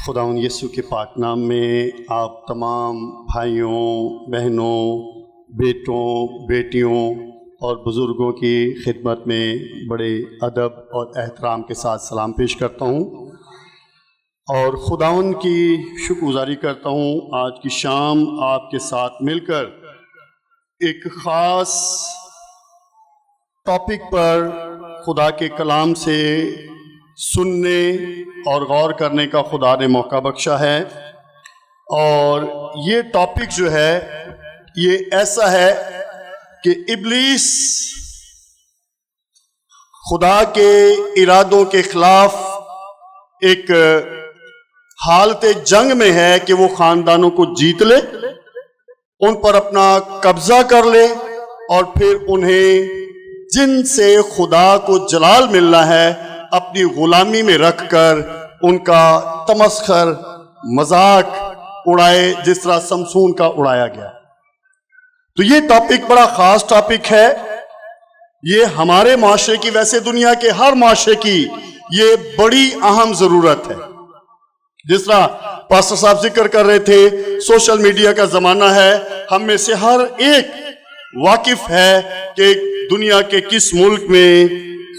خداوند یسوع کے پاک نام میں آپ تمام بھائیوں، بہنوں، بیٹوں، بیٹیوں اور بزرگوں کی خدمت میں بڑے ادب اور احترام کے ساتھ سلام پیش کرتا ہوں اور خداوند کی شکر گزاری کرتا ہوں آج کی شام آپ کے ساتھ مل کر ایک خاص ٹاپک پر خدا کے کلام سے سننے اور غور کرنے کا خدا نے موقع بخشا ہے، اور یہ ٹاپک جو ہے یہ ایسا ہے کہ ابلیس خدا کے ارادوں کے خلاف ایک حالت جنگ میں ہے کہ وہ خاندانوں کو جیت لے، ان پر اپنا قبضہ کر لے اور پھر انہیں جن سے خدا کو جلال ملنا ہے اپنی غلامی میں رکھ کر ان کا تمسخر مذاق اڑائے، جس طرح سمسون کا اڑایا گیا۔ تو یہ ٹاپک بڑا خاص ٹاپک ہے، یہ ہمارے معاشرے کی، ویسے دنیا کے ہر معاشرے کی یہ بڑی اہم ضرورت ہے۔ جس طرح پاسٹر صاحب ذکر کر رہے تھے، سوشل میڈیا کا زمانہ ہے، ہم میں سے ہر ایک واقف ہے کہ دنیا کے کس ملک میں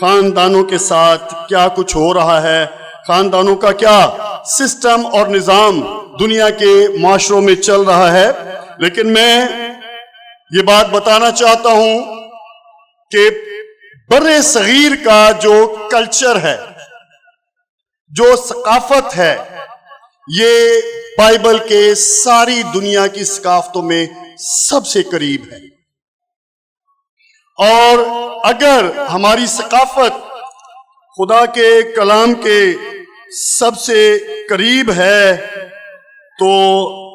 خاندانوں کے ساتھ کیا کچھ ہو رہا ہے، خاندانوں کا کیا سسٹم اور نظام دنیا کے معاشروں میں چل رہا ہے۔ لیکن میں یہ بات بتانا چاہتا ہوں کہ برِ صغیر کا جو کلچر ہے، جو ثقافت ہے، یہ بائبل کے ساری دنیا کی ثقافتوں میں سب سے قریب ہے، اور اگر ہماری ثقافت خدا کے کلام کے سب سے قریب ہے تو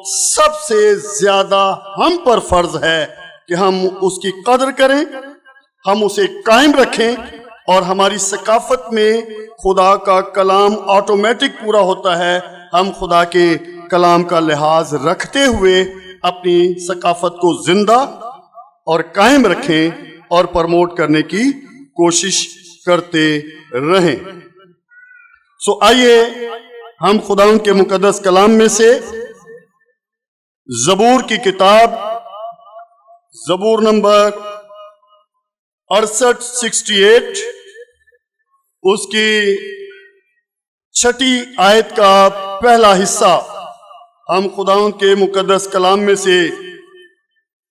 سب سے زیادہ ہم پر فرض ہے کہ ہم اس کی قدر کریں، ہم اسے قائم رکھیں، اور ہماری ثقافت میں خدا کا کلام آٹومیٹک پورا ہوتا ہے۔ ہم خدا کے کلام کا لحاظ رکھتے ہوئے اپنی ثقافت کو زندہ اور قائم رکھیں اور پروموٹ کرنے کی کوشش کرتے رہیں۔ سو آئیے ہم خداوند کے مقدس کلام میں سے زبور کی کتاب، زبور نمبر 68 اس کی 6 آیت کا پہلا حصہ ہم خداوند کے مقدس کلام میں سے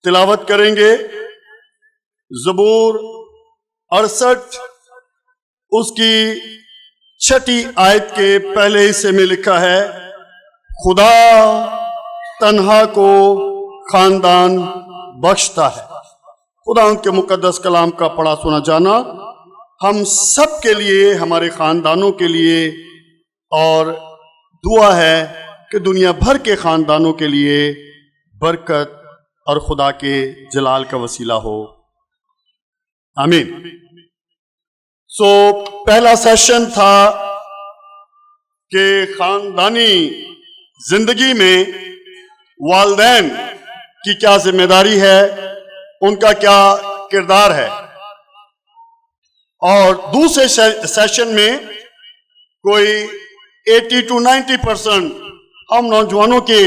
تلاوت کریں گے۔ زبور 68 اس کی 6 آیت کے پہلے حصے میں لکھا ہے، خدا تنہا کو خاندان بخشتا ہے۔ خدا ان کے مقدس کلام کا پڑھا سنا جانا ہم سب کے لیے، ہمارے خاندانوں کے لیے، اور دعا ہے کہ دنیا بھر کے خاندانوں کے لیے برکت اور خدا کے جلال کا وسیلہ ہو، آمین۔ سو پہلا سیشن تھا کہ خاندانی زندگی میں والدین کی کیا ذمہ داری ہے، ان کا کیا کردار ہے، اور دوسرے سیشن میں کوئی 80 to 90% ہم نوجوانوں کے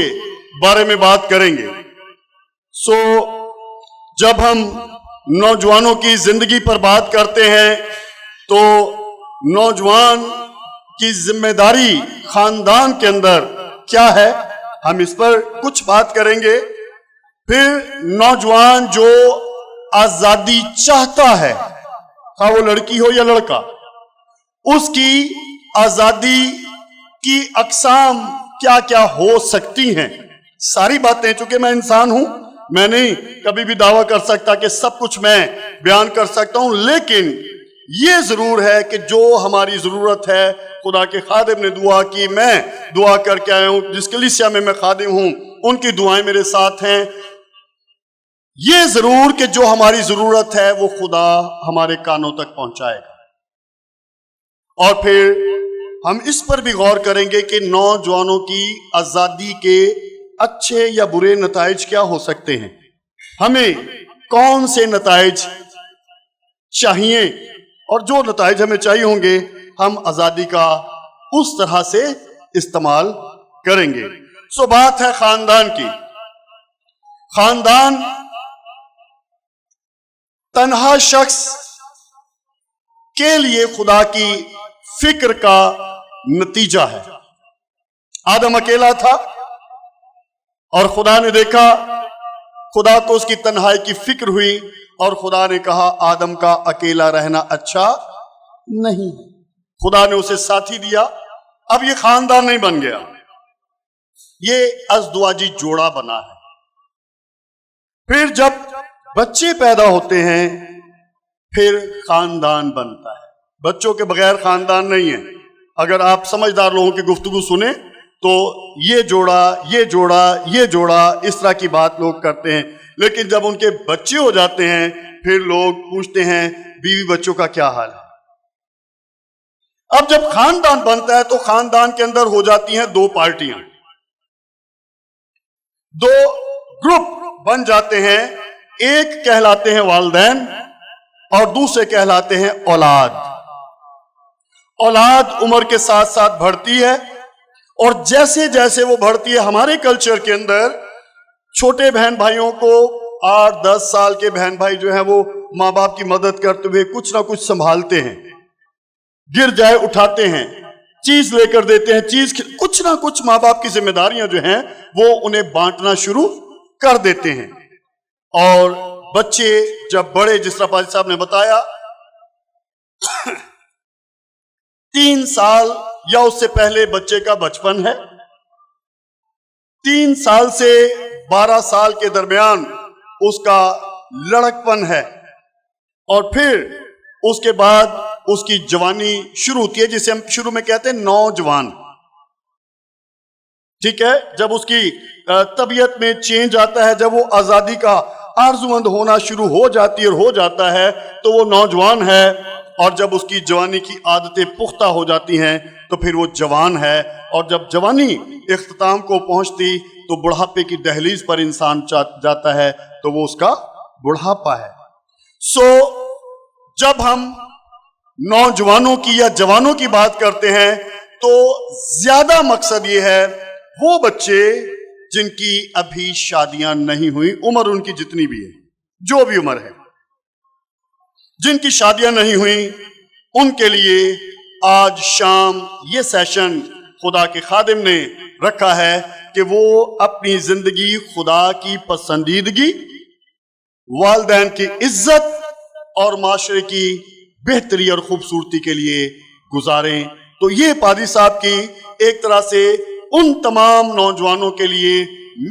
بارے میں بات کریں گے۔ سو جب ہم نوجوانوں کی زندگی پر بات کرتے ہیں تو نوجوان کی ذمہ داری خاندان کے اندر کیا ہے، ہم اس پر کچھ بات کریں گے۔ پھر نوجوان جو آزادی چاہتا ہے، خواہ وہ لڑکی ہو یا لڑکا، اس کی آزادی کی اقسام کیا کیا ہو سکتی ہیں، ساری باتیں، چونکہ میں انسان ہوں، میں نہیں کبھی بھی دعویٰ کر سکتا کہ سب کچھ میں بیان کر سکتا ہوں، لیکن یہ ضرور ہے کہ جو ہماری ضرورت ہے، خدا کے خادم نے دعا کی، میں دعا کر کے آیا ہوں، جس کلیسیا میں میں خادم ہوں ان کی دعائیں میرے ساتھ ہیں، یہ ضرور کہ جو ہماری ضرورت ہے وہ خدا ہمارے کانوں تک پہنچائے گا۔ اور پھر ہم اس پر بھی غور کریں گے کہ نوجوانوں کی آزادی کے اچھے یا برے نتائج کیا ہو سکتے ہیں، ہمیں کون سے نتائج چاہیے، اور جو نتائج ہمیں چاہیے ہوں گے ہم آزادی کا اس طرح سے استعمال کریں گے. سو بات ہے خاندان کی. خاندان تنہا شخص کے لیے خدا کی فکر کا نتیجہ ہے. آدم اکیلا تھا اور خدا نے دیکھا, خدا کو اس کی تنہائی کی فکر ہوئی اور خدا نے کہا آدم کا اکیلا رہنا اچھا نہیں. خدا نے اسے ساتھی دیا. اب یہ خاندان نہیں بن گیا, یہ ازدواجی جوڑا بنا ہے. پھر جب بچے پیدا ہوتے ہیں پھر خاندان بنتا ہے. بچوں کے بغیر خاندان نہیں ہے. اگر آپ سمجھدار لوگوں کی گفتگو سنیں تو یہ جوڑا یہ جوڑا یہ جوڑا اس طرح کی بات لوگ کرتے ہیں, لیکن جب ان کے بچے ہو جاتے ہیں پھر لوگ پوچھتے ہیں بیوی بچوں کا کیا حال ہے. اب جب خاندان بنتا ہے تو خاندان کے اندر ہو جاتی ہیں دو پارٹیاں, دو گروپ بن جاتے ہیں. ایک کہلاتے ہیں والدین اور دوسرے کہلاتے ہیں اولاد. اولاد عمر کے ساتھ ساتھ بڑھتی ہے اور جیسے جیسے وہ بڑھتی ہے, ہمارے کلچر کے اندر چھوٹے بہن بھائیوں کو 8-10 سال کے بہن بھائی جو ہیں وہ ماں باپ کی مدد کرتے ہوئے کچھ نہ کچھ سنبھالتے ہیں, گر جائے اٹھاتے ہیں, چیز لے کر دیتے ہیں, چیز کچھ نہ کچھ ماں باپ کی ذمہ داریاں جو ہیں وہ انہیں بانٹنا شروع کر دیتے ہیں. اور بچے جب بڑے, جس طرح پادری صاحب نے بتایا 3 سال یا اس سے پہلے بچے کا بچپن ہے, 3 سال سے 12 سال کے درمیان اس کا لڑکپن ہے, اور پھر اس کے بعد اس کی جوانی شروع ہوتی ہے جسے ہم شروع میں کہتے ہیں نوجوان. ٹھیک ہے, جب اس کی طبیعت میں چینج آتا ہے, جب وہ آزادی کا آرزومند ہونا شروع ہو جاتی ہے اور ہو جاتا ہے تو وہ نوجوان ہے, اور جب اس کی جوانی کی عادتیں پختہ ہو جاتی ہیں تو پھر وہ جوان ہے, اور جب جوانی اختتام کو پہنچتی تو بڑھاپے کی دہلیز پر انسان جاتا ہے تو وہ اس کا بڑھاپا ہے. سو جب ہم نوجوانوں کی یا جوانوں کی بات کرتے ہیں تو زیادہ مقصد یہ ہے وہ بچے جن کی ابھی شادیاں نہیں ہوئی, عمر ان کی جتنی بھی ہے, جو بھی عمر ہے, جن کی شادیاں نہیں ہوئی, ان کے لیے آج شام یہ سیشن خدا کے خادم نے رکھا ہے کہ وہ اپنی زندگی خدا کی پسندیدگی, والدین کی عزت اور معاشرے کی بہتری اور خوبصورتی کے لیے گزاریں. تو یہ پادری صاحب کی ایک طرح سے ان تمام نوجوانوں کے لیے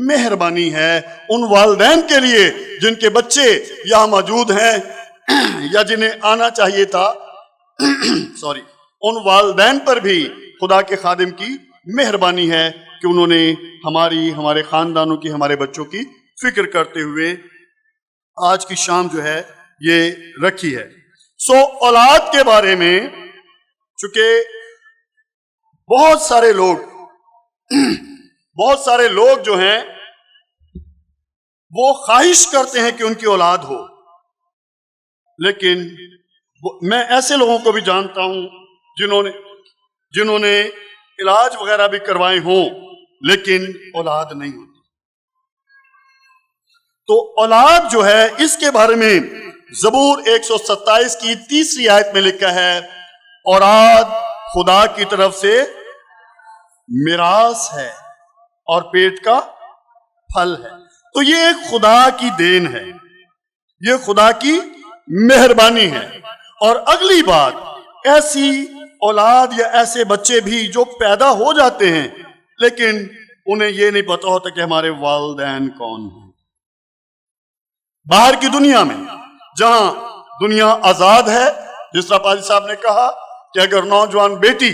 مہربانی ہے, ان والدین کے لیے جن کے بچے یہاں موجود ہیں یا جنہیں آنا چاہیے تھا, ان والدین پر بھی خدا کے خادم کی مہربانی ہے کہ انہوں نے ہمارے خاندانوں کی, ہمارے بچوں کی فکر کرتے ہوئے آج کی شام جو ہے یہ رکھی ہے. سو اولاد کے بارے میں چونکہ بہت سارے لوگ جو ہیں وہ خواہش کرتے ہیں کہ ان کی اولاد ہو, لیکن میں ایسے لوگوں کو بھی جانتا ہوں جنہوں نے علاج وغیرہ بھی کروائے ہوں لیکن اولاد نہیں ہوتی. تو اولاد جو ہے اس کے بارے میں زبور 127 کی 3 آیت میں لکھا ہے, اولاد خدا کی طرف سے میراث ہے اور پیٹ کا پھل ہے. تو یہ ایک خدا کی دین ہے, یہ خدا کی مہربانی ہے. اور اگلی بات, ایسی اولاد یا ایسے بچے بھی جو پیدا ہو جاتے ہیں لیکن انہیں یہ نہیں پتا ہوتا کہ ہمارے والدین کون ہیں. باہر کی دنیا میں جہاں دنیا آزاد ہے, جس طرح پادری صاحب نے کہا کہ اگر نوجوان بیٹی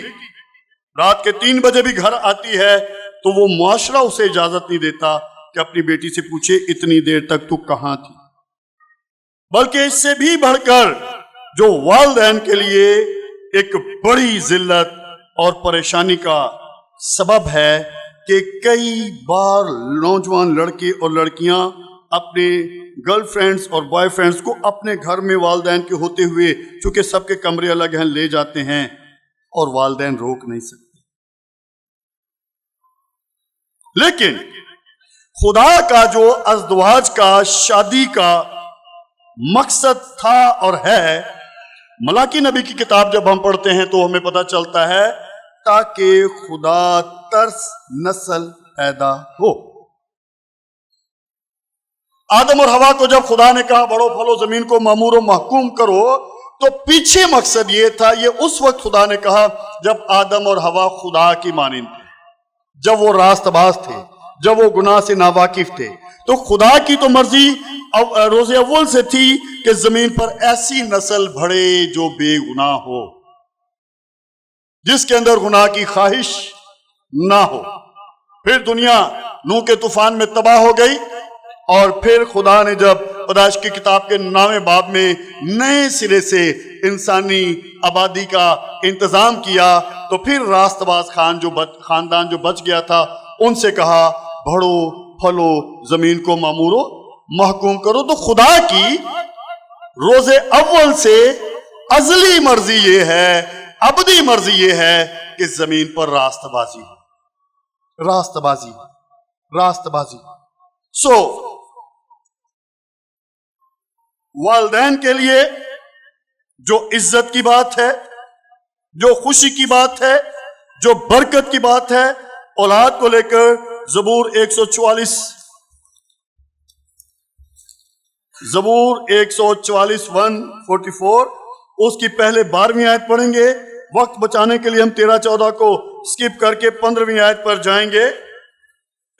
رات کے 3 بجے بھی گھر آتی ہے تو وہ معاشرہ اسے اجازت نہیں دیتا کہ اپنی بیٹی سے پوچھے اتنی دیر تک تو کہاں تھی. بلکہ اس سے بھی بڑھ کر جو والدین کے لیے ایک بڑی ذلت اور پریشانی کا سبب ہے کہ کئی بار نوجوان لڑکے اور لڑکیاں اپنے گرل فرینڈز اور بوائے فرینڈز کو اپنے گھر میں والدین کے ہوتے ہوئے, چونکہ سب کے کمرے الگ ہیں, لے جاتے ہیں اور والدین روک نہیں سکتے. لیکن خدا کا جو ازدواج کا شادی کا مقصد تھا اور ہے، ملاکی نبی کی کتاب جب ہم پڑھتے ہیں تو ہمیں پتہ چلتا ہے تاکہ خدا ترس نسل پیدا ہو۔ آدم اور حوا کو جب خدا نے کہا بڑھو پھلو زمین کو معمور و محکوم کرو، تو پیچھے مقصد یہ تھا، یہ اس وقت خدا نے کہا جب آدم اور حوا خدا کی مانند تھے، جب وہ راست باز تھے، جب وہ گناہ سے ناواقف تھے۔ تو خدا کی تو مرضی روز اول سے تھی کہ زمین پر ایسی نسل بڑھے جو بے گناہ ہو، جس کے اندر گناہ کی خواہش نہ ہو۔ پھر دنیا نوح کے طوفان میں تباہ ہو گئی، اور پھر خدا نے جب پیدائش کی کتاب کے 9ویں باب میں نئے سرے سے انسانی آبادی کا انتظام کیا، تو پھر راست باز خاندان جو بچ گیا تھا ان سے کہا بڑھو پھلو زمین کو معمور و محکوم کرو۔ تو خدا کی روز اول سے ازلی مرضی یہ ہے، ابدی مرضی یہ ہے کہ زمین پر راست بازی ہو، راست بازی، راست بازی۔ والدین کے لیے جو عزت کی بات ہے، جو خوشی کی بات ہے، جو برکت کی بات ہے، اولاد کو لے کر زبور 144 144 اس کی پہلے 12ویں آیت پڑھیں گے۔ وقت بچانے کے لیے ہم 13-14 کو سکپ کر کے 15ویں آیت پر جائیں گے۔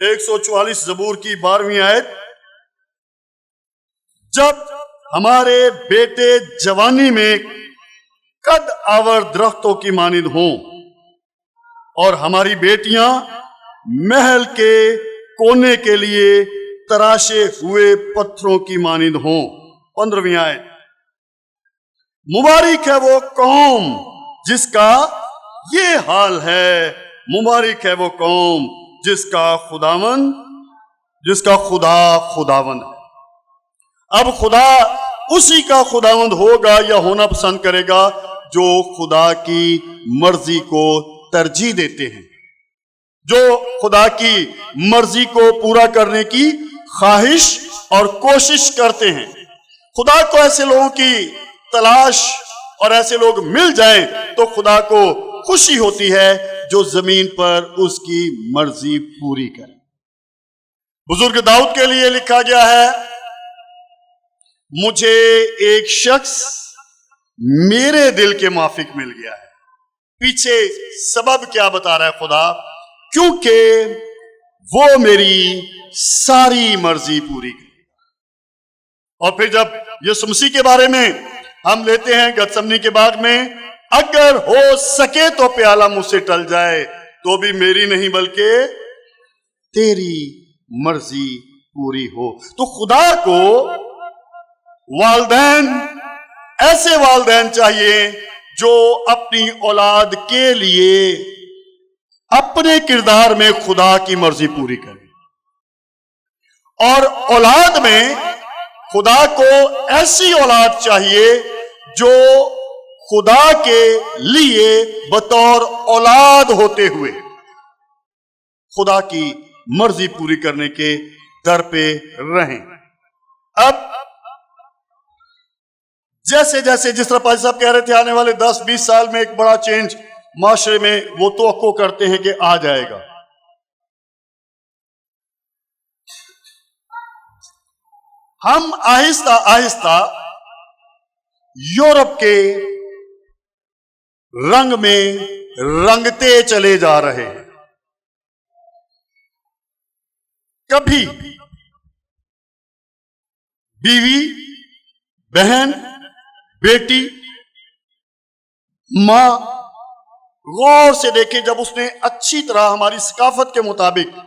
144 زبور کی 12ویں آیت، جب ہمارے بیٹے جوانی میں قد آور درختوں کی مانند ہوں اور ہماری بیٹیاں محل کے کونے کے لیے تراشے ہوئے پتھروں کی مانند ہوں۔ 15ویں آیت، مبارک ہے وہ قوم جس کا یہ حال ہے، مبارک ہے وہ قوم جس کا خدا خداوند ہے۔ اب خدا اسی کا خداوند ہوگا یا ہونا پسند کرے گا جو خدا کی مرضی کو ترجیح دیتے ہیں، جو خدا کی مرضی کو پورا کرنے کی خواہش اور کوشش کرتے ہیں۔ خدا کو ایسے لوگوں کی تلاش اور ایسے لوگ مل جائیں تو خدا کو خوشی ہوتی ہے جو زمین پر اس کی مرضی پوری کرے۔ بزرگ داؤد کے لیے لکھا گیا ہے، مجھے ایک شخص میرے دل کے موافق مل گیا ہے۔ پیچھے سبب کیا بتا رہا ہے خدا؟ کیونکہ وہ میری ساری مرضی پوری کرے۔ اور پھر جب یسوع مسیح کے بارے میں ہم لیتے ہیں گتسمنی کے باغ میں، اگر ہو سکے تو پیالہ مجھ سے ٹل جائے تو بھی میری نہیں بلکہ تیری مرضی پوری ہو۔ تو خدا کو والدین، ایسے والدین چاہیے جو اپنی اولاد کے لیے اپنے کردار میں خدا کی مرضی پوری کرے، اور اولاد میں خدا کو ایسی اولاد چاہیے جو خدا کے لیے بطور اولاد ہوتے ہوئے خدا کی مرضی پوری کرنے کے در پہ رہیں۔ اب جیسے جس طرح پاجی صاحب کہہ رہے تھے آنے والے 10-20 سال میں ایک بڑا چینج معاشرے میں وہ توقع کرتے ہیں کہ آ جائے گا۔ ہم آہستہ آہستہ یورپ کے رنگ میں رنگتے چلے جا رہے ہیں۔ کبھی بیوی، بہن، بیٹی، ماں غور سے دیکھیں، جب اس نے اچھی طرح ہماری ثقافت کے مطابق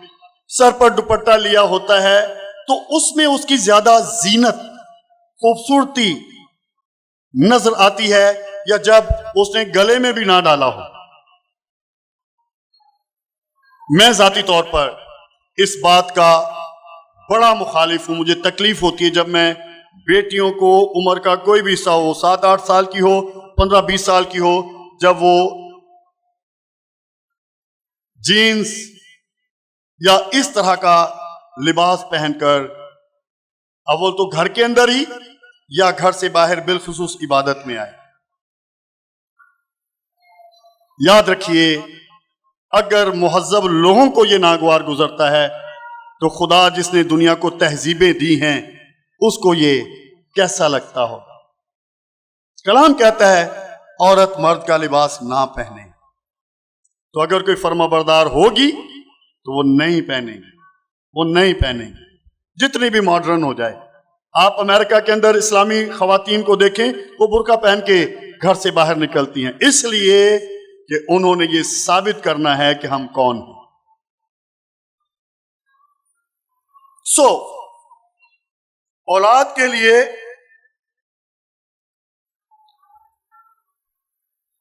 سر پر دوپٹہ لیا ہوتا ہے تو اس میں اس کی زیادہ زینت، خوبصورتی نظر آتی ہے، یا جب اس نے گلے میں بھی نہ ڈالا ہو۔ میں ذاتی طور پر اس بات کا بڑا مخالف ہوں۔ مجھے تکلیف ہوتی ہے جب میں بیٹیوں کو عمر کا کوئی بھی حصہ ہو، 7-8 سال کی ہو، 15-20 سال کی ہو، جب وہ جینز یا اس طرح کا لباس پہن کر اول تو گھر کے اندر ہی یا گھر سے باہر بالخصوص عبادت میں آئے. یاد رکھیے اگر مہذب لوگوں کو یہ ناگوار گزرتا ہے تو خدا جس نے دنیا کو تہذیبیں دی ہیں اس کو یہ کیسا لگتا ہو. کلام کہتا ہے عورت مرد کا لباس نہ پہنے. تو اگر کوئی فرما بردار ہوگی تو وہ نہیں پہنے گی، وہ نہیں پہنے گی جتنی بھی ماڈرن ہو جائے. آپ امریکہ کے اندر اسلامی خواتین کو دیکھیں، وہ برقع پہن کے گھر سے باہر نکلتی ہیں، اس لیے کہ انہوں نے یہ ثابت کرنا ہے کہ ہم کون ہیں. اولاد کے لیے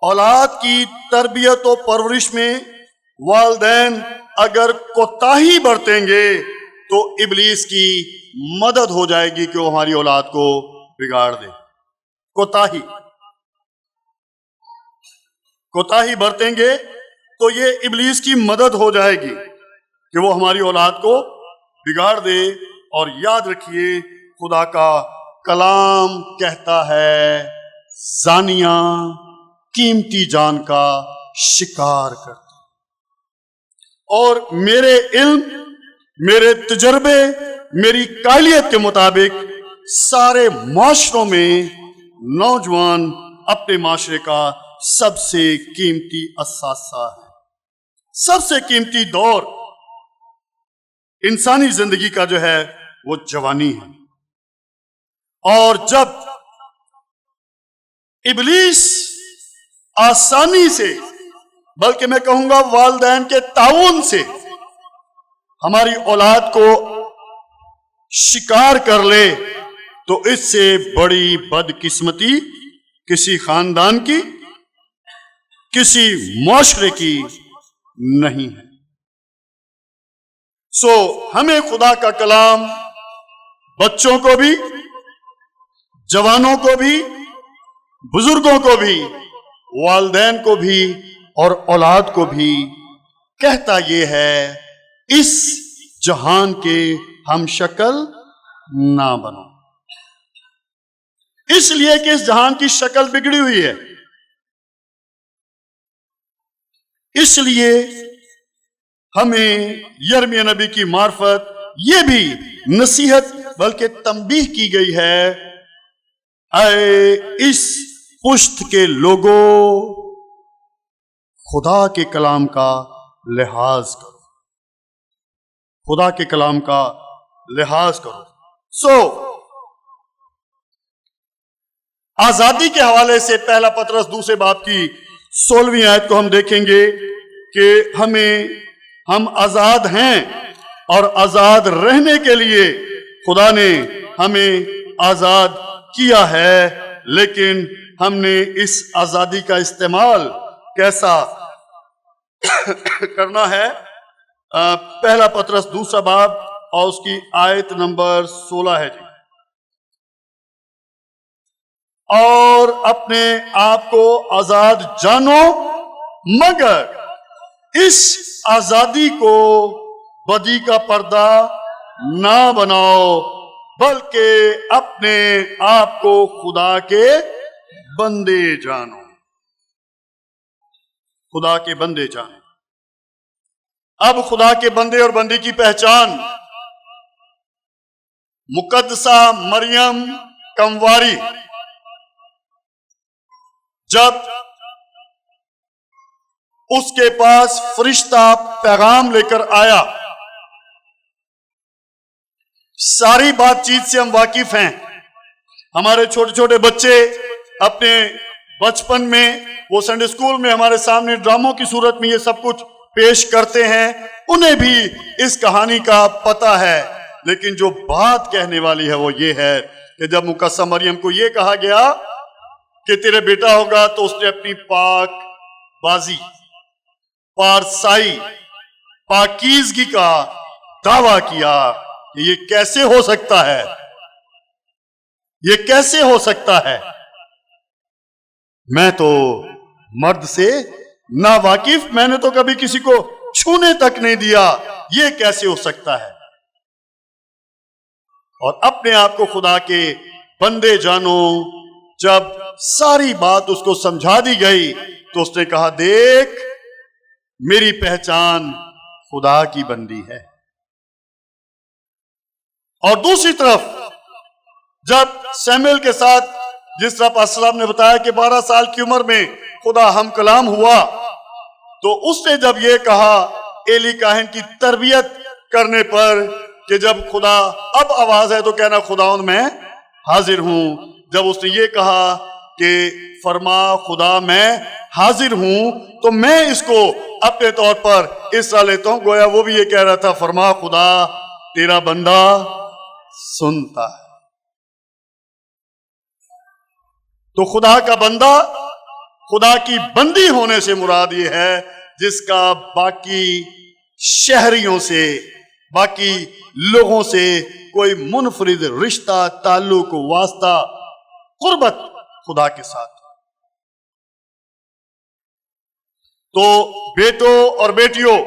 اولاد کی تربیت و پرورش میں والدین اگر کوتاہی برتیں گے تو ابلیس کی مدد ہو جائے گی کہ وہ ہماری اولاد کو بگاڑ دے. کوتاہی برتیں گے تو یہ ابلیس کی مدد ہو جائے گی کہ وہ ہماری اولاد کو بگاڑ دے. اور یاد رکھیے خدا کا کلام کہتا ہے زانیاں قیمتی جان کا شکار کرتی. اور میرے علم، میرے تجربے، میری قائلیت کے مطابق سارے معاشروں میں نوجوان اپنے معاشرے کا سب سے قیمتی اثاثہ ہے. سب سے قیمتی دور انسانی زندگی کا جو ہے وہ جوانی ہے. اور جب ابلیس آسانی سے، بلکہ میں کہوں گا والدین کے تعاون سے، ہماری اولاد کو شکار کر لے تو اس سے بڑی بدقسمتی کسی خاندان کی، کسی معاشرے کی نہیں ہے. ہمیں خدا کا کلام بچوں کو بھی، جوانوں کو بھی، بزرگوں کو بھی، والدین کو بھی اور اولاد کو بھی کہتا یہ ہے اس جہان کے ہم شکل نہ بنو. اس لیے کہ اس جہان کی شکل بگڑی ہوئی ہے. اس لیے ہمیں یرمیہ نبی کی معرفت یہ بھی نصیحت بلکہ تنبیہ کی گئی ہے، اے اس پشت کے لوگوں خدا کے کلام کا لحاظ کرو، خدا کے کلام کا لحاظ کرو. آزادی کے حوالے سے پہلا پطرس دوسرے باب کی 16ویں آیت کو ہم دیکھیں گے کہ ہم آزاد ہیں اور آزاد رہنے کے لیے خدا نے ہمیں آزاد کیا ہے، لیکن ہم نے اس آزادی کا استعمال کیسا کرنا ہے. پہلا پطرس دوسرا باب اور اس کی آیت نمبر 16 ہے جی. اور اپنے آپ کو آزاد جانو، مگر اس آزادی کو بدی کا پردہ نہ بناؤ، بلکہ اپنے آپ کو خدا کے بندے جانو، خدا کے بندے جانو. اب خدا کے بندے اور بندی کی پہچان مقدسہ مریم کمواری جب اس کے پاس فرشتہ پیغام لے کر آیا، ساری بات چیت سے ہم واقف ہیں. ہمارے چھوٹے چھوٹے بچے اپنے بچپن میں وہ سنڈے اسکول میں ہمارے سامنے ڈراموں کی صورت میں یہ سب کچھ پیش کرتے ہیں، انہیں بھی اس کہانی کا پتہ ہے. لیکن جو بات کہنے والی ہے وہ یہ ہے کہ جب مقدسہ مریم کو یہ کہا گیا کہ تیرے بیٹا ہوگا، تو اس نے اپنی پاک بازی، پارسائی، پاکیزگی کا دعویٰ کیا کہ یہ کیسے ہو سکتا ہے، یہ کیسے ہو سکتا ہے، میں تو مرد سے نا واقف، میں نے تو کبھی کسی کو چھونے تک نہیں دیا، یہ کیسے ہو سکتا ہے؟ اور اپنے آپ کو خدا کے بندے جانو۔ جب ساری بات اس کو سمجھا دی گئی تو اس نے کہا دیکھ میری پہچان خدا کی بندی ہے۔ اور دوسری طرف جب سیموئیل کے ساتھ جس طرح پاسٹر صاحب نے بتایا کہ 12 سال کی عمر میں خدا ہم کلام ہوا، تو اس نے جب یہ کہا ایلی کاہن کی تربیت کرنے پر کہ جب خدا اب آواز ہے تو کہنا خداوند میں حاضر ہوں، جب اس نے یہ کہا کہ فرما خدا میں حاضر ہوں، تو میں اس کو اپنے طور پر اس طرح لیتا ہوں گویا وہ بھی یہ کہہ رہا تھا فرما خدا تیرا بندہ سنتا ہے۔ تو خدا کا بندہ، خدا کی بندی ہونے سے مراد یہ ہے جس کا باقی شہریوں سے، باقی لوگوں سے کوئی منفرد رشتہ، تعلق، واسطہ، قربت خدا کے ساتھ۔ تو بیٹوں اور بیٹیوں،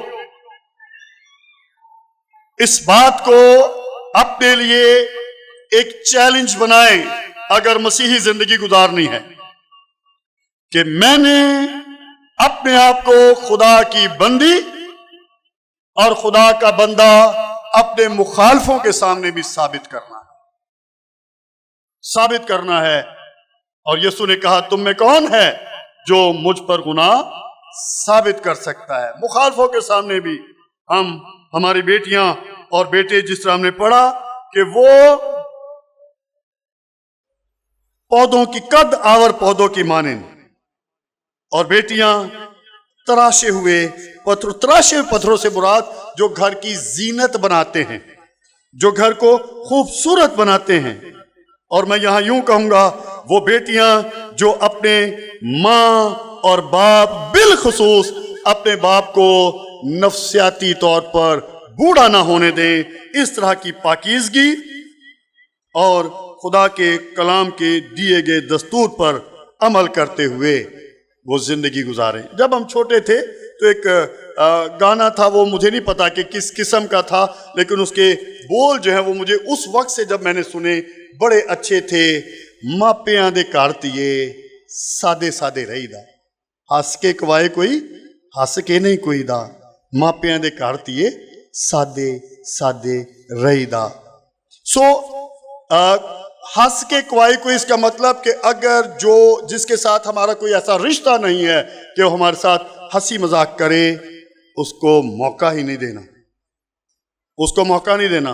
اس بات کو اپنے لیے ایک چیلنج بنائیں اگر مسیحی زندگی گزارنی ہے کہ میں نے اپنے آپ کو خدا کی بندی اور خدا کا بندہ اپنے مخالفوں کے سامنے بھی ثابت کرنا ہے۔ اور یسوع نے کہا تم میں کون ہے جو مجھ پر گناہ ثابت کر سکتا ہے؟ مخالفوں کے سامنے بھی ہماری بیٹیاں اور بیٹے، جس طرح ہم نے پڑھا کہ وہ پودوں کی قد آور پودوں کی مانند، اور بیٹیاں تراشے ہوئے پتھروں سے مراد جو گھر کی زینت بناتے ہیں، جو گھر کو خوبصورت بناتے ہیں۔ اور میں یہاں یوں کہوں گا وہ بیٹیاں جو اپنے ماں اور باپ، بالخصوص اپنے باپ کو نفسیاتی طور پر بوڑھا نہ ہونے دیں، اس طرح کی پاکیزگی اور خدا کے کلام کے دیے گئے دستور پر عمل کرتے ہوئے وہ زندگی گزاریں۔ جب ہم چھوٹے تھے تو ایک گانا تھا، وہ مجھے نہیں پتا کہ کس قسم کا تھا، لیکن اس کے بول جو ہے وہ مجھے اس وقت سے جب میں نے سنے بڑے اچھے تھے۔ ماپیاں دے کارتیے سادے سادے رہی دا، ہس کے کوائے کوئی ہس کے نہیں کوئی دا، ماپیاں دے کارتیے سادے سادے رہی دا۔ سو ہنس کے کوئی کوئی، اس کا مطلب کہ اگر جس کے ساتھ ہمارا کوئی ایسا رشتہ نہیں ہے کہ وہ ہمارے ساتھ ہنسی مذاق کرے، اس کو موقع ہی نہیں دینا، اس کو موقع نہیں دینا۔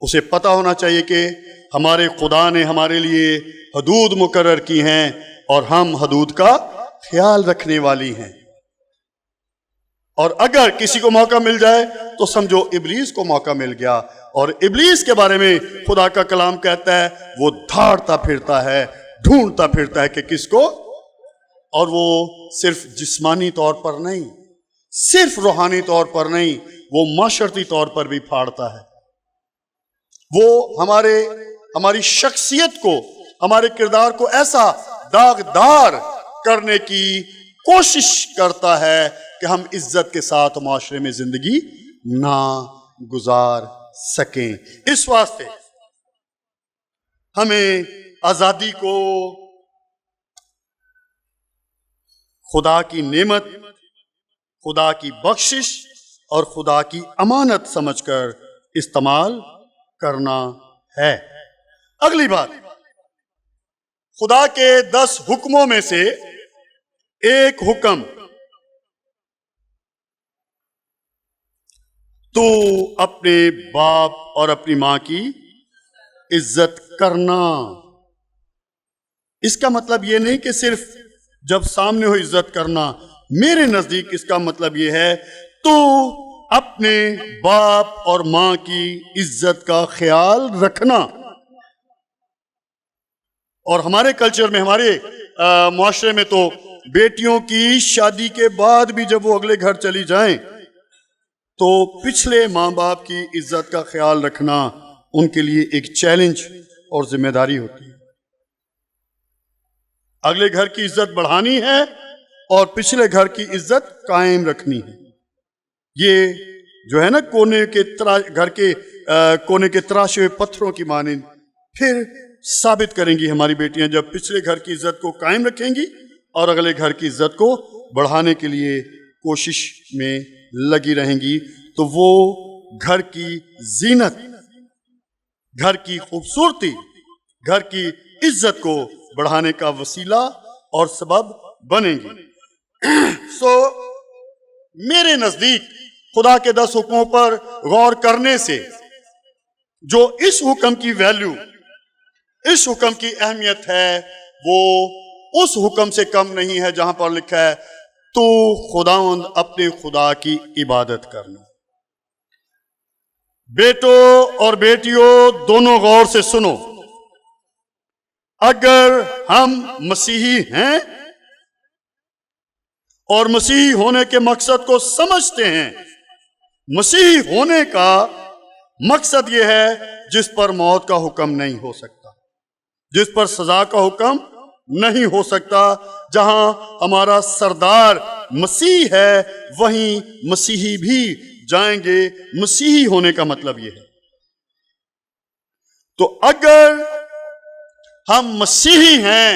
اسے پتہ ہونا چاہیے کہ ہمارے خدا نے ہمارے لیے حدود مقرر کی ہیں اور ہم حدود کا خیال رکھنے والی ہیں۔ اور اگر کسی کو موقع مل جائے تو سمجھو ابلیس کو موقع مل گیا۔ اور ابلیس کے بارے میں خدا کا کلام کہتا ہے وہ دھاڑتا پھرتا ہے، ڈھونڈتا پھرتا ہے کہ کس کو، اور وہ صرف جسمانی طور پر نہیں، صرف روحانی طور پر نہیں، وہ معاشرتی طور پر بھی پھاڑتا ہے۔ وہ ہماری شخصیت کو، ہمارے کردار کو ایسا داغدار کرنے کی کوشش کرتا ہے کہ ہم عزت کے ساتھ معاشرے میں زندگی نہ گزار سکیں۔ اس واسطے ہمیں آزادی کو خدا کی نعمت، خدا کی بخشش اور خدا کی امانت سمجھ کر استعمال کرنا ہے۔ اگلی بات، خدا کے 10 حکموں میں سے ایک حکم، تو اپنے باپ اور اپنی ماں کی عزت کرنا۔ اس کا مطلب یہ نہیں کہ صرف جب سامنے ہو عزت کرنا، میرے نزدیک اس کا مطلب یہ ہے تو اپنے باپ اور ماں کی عزت کا خیال رکھنا۔ اور ہمارے کلچر میں، ہمارے معاشرے میں تو بیٹیوں کی شادی کے بعد بھی جب وہ اگلے گھر چلی جائیں تو پچھلے ماں باپ کی عزت کا خیال رکھنا ان کے لیے ایک چیلنج اور ذمہ داری ہوتی ہے۔ اگلے گھر کی عزت بڑھانی ہے اور پچھلے گھر کی عزت قائم رکھنی ہے۔ یہ جو ہے نا گھر کے کونے کے تراشے ہوئے پتھروں کی مانند پھر ثابت کریں گی ہماری بیٹیاں، جب پچھلے گھر کی عزت کو قائم رکھیں گی اور اگلے گھر کی عزت کو بڑھانے کے لیے کوشش میں لگی رہیں گی، تو وہ گھر کی زینت، گھر کی خوبصورتی، گھر کی عزت کو بڑھانے کا وسیلہ اور سبب بنیں گی۔ میرے نزدیک خدا کے 10 حکموں پر غور کرنے سے جو اس حکم کی ویلیو، اس حکم کی اہمیت ہے، وہ اس حکم سے کم نہیں ہے جہاں پر لکھا ہے تو خداوند اپنے خدا کی عبادت کرنا۔ بیٹوں اور بیٹیوں دونوں غور سے سنو، اگر ہم مسیحی ہیں اور مسیحی ہونے کے مقصد کو سمجھتے ہیں، مسیحی ہونے کا مقصد یہ ہے جس پر موت کا حکم نہیں ہو سکتا، جس پر سزا کا حکم نہیں ہو سکتا۔ جہاں ہمارا سردار مسیح ہے وہیں مسیحی بھی جائیں گے۔ مسیحی ہونے کا مطلب یہ ہے۔ تو اگر ہم مسیحی ہیں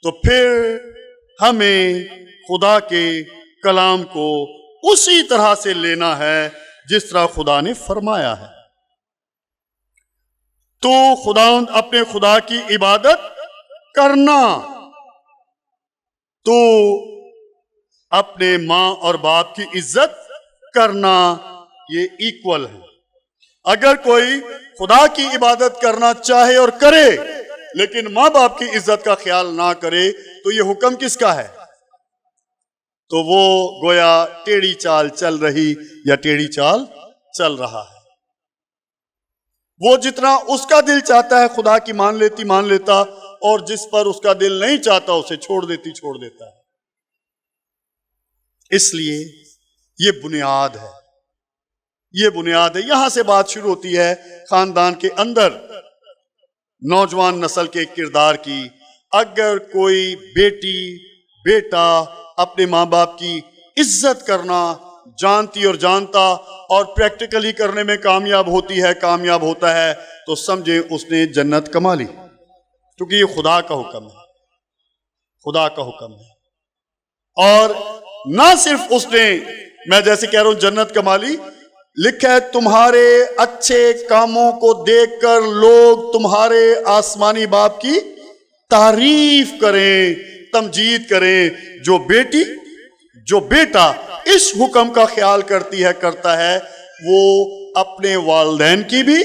تو پھر ہمیں خدا کے کلام کو اسی طرح سے لینا ہے جس طرح خدا نے فرمایا ہے۔ تو خداوند اپنے خدا کی عبادت کرنا، تو اپنے ماں اور باپ کی عزت کرنا، یہ ایکول ہے۔ اگر کوئی خدا کی عبادت کرنا چاہے اور کرے لیکن ماں باپ کی عزت کا خیال نہ کرے تو یہ حکم کس کا ہے؟ تو وہ گویا ٹیڑھی چال چل رہی یا ٹیڑھی چال چل رہا ہے۔ وہ جتنا اس کا دل چاہتا ہے خدا کی مان لیتا، اور جس پر اس کا دل نہیں چاہتا اسے چھوڑ دیتا ہے۔ اس لیے یہ بنیاد ہے، یہ بنیاد ہے۔ یہاں سے بات شروع ہوتی ہے خاندان کے اندر نوجوان نسل کے کردار کی۔ اگر کوئی بیٹی بیٹا اپنے ماں باپ کی عزت کرنا جانتی اور جانتا اور پریکٹیکلی کرنے میں کامیاب ہوتا ہے تو سمجھیں اس نے جنت کما لی، کیونکہ یہ خدا کا حکم ہے، خدا کا حکم ہے۔ اور نہ صرف اس نے، میں جیسے کہہ رہا ہوں جنت کما لی، لکھا ہے تمہارے اچھے کاموں کو دیکھ کر لوگ تمہارے آسمانی باپ کی تعریف کریں، تمجید کریں۔ جو بیٹا اس حکم کا خیال کرتا ہے وہ اپنے والدین کی بھی،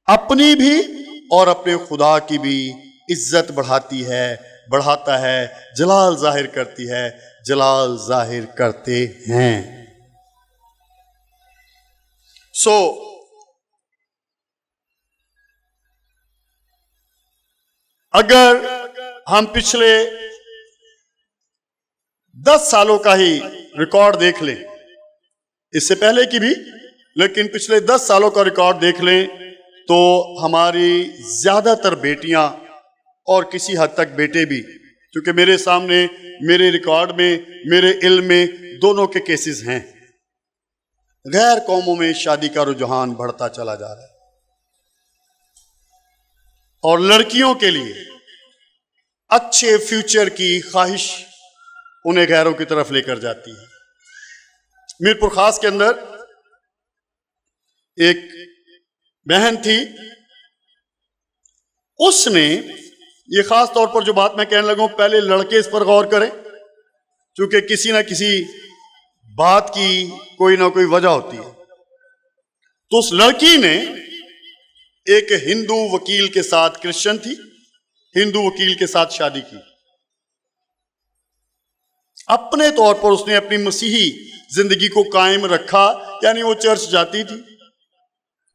اپنی بھی اور اپنے خدا کی بھی عزت بڑھاتا ہے، جلال ظاہر کرتی ہے، جلال ظاہر کرتے ہیں۔ اگر ہم پچھلے 10 سالوں کا ہی ریکارڈ دیکھ لیں، اس سے پہلے کی بھی، لیکن پچھلے 10 سالوں کا ریکارڈ دیکھ لیں تو ہماری زیادہ تر بیٹیاں اور کسی حد تک بیٹے بھی، کیونکہ میرے سامنے میرے ریکارڈ میں میرے علم میں دونوں کے کیسز ہیں، غیر قوموں میں شادی کا رجحان بڑھتا چلا جا رہا ہے، اور لڑکیوں کے لیے اچھے فیوچر کی خواہش انہیں غیروں کی طرف لے کر جاتی ہے۔ میرپور خاص کے اندر ایک بہن تھی، اس نے یہ خاص طور پر جو بات میں کہنے لگا ہوں، پہلے لڑکے اس پر غور کریں، چونکہ کسی نہ کسی بات کی کوئی نہ کوئی وجہ ہوتی ہے۔ تو اس لڑکی نے ایک ہندو وکیل کے ساتھ، کرسچن تھی، ہندو وکیل کے ساتھ شادی کی۔ اپنے طور پر اس نے اپنی مسیحی زندگی کو قائم رکھا، یعنی وہ چرچ جاتی تھی،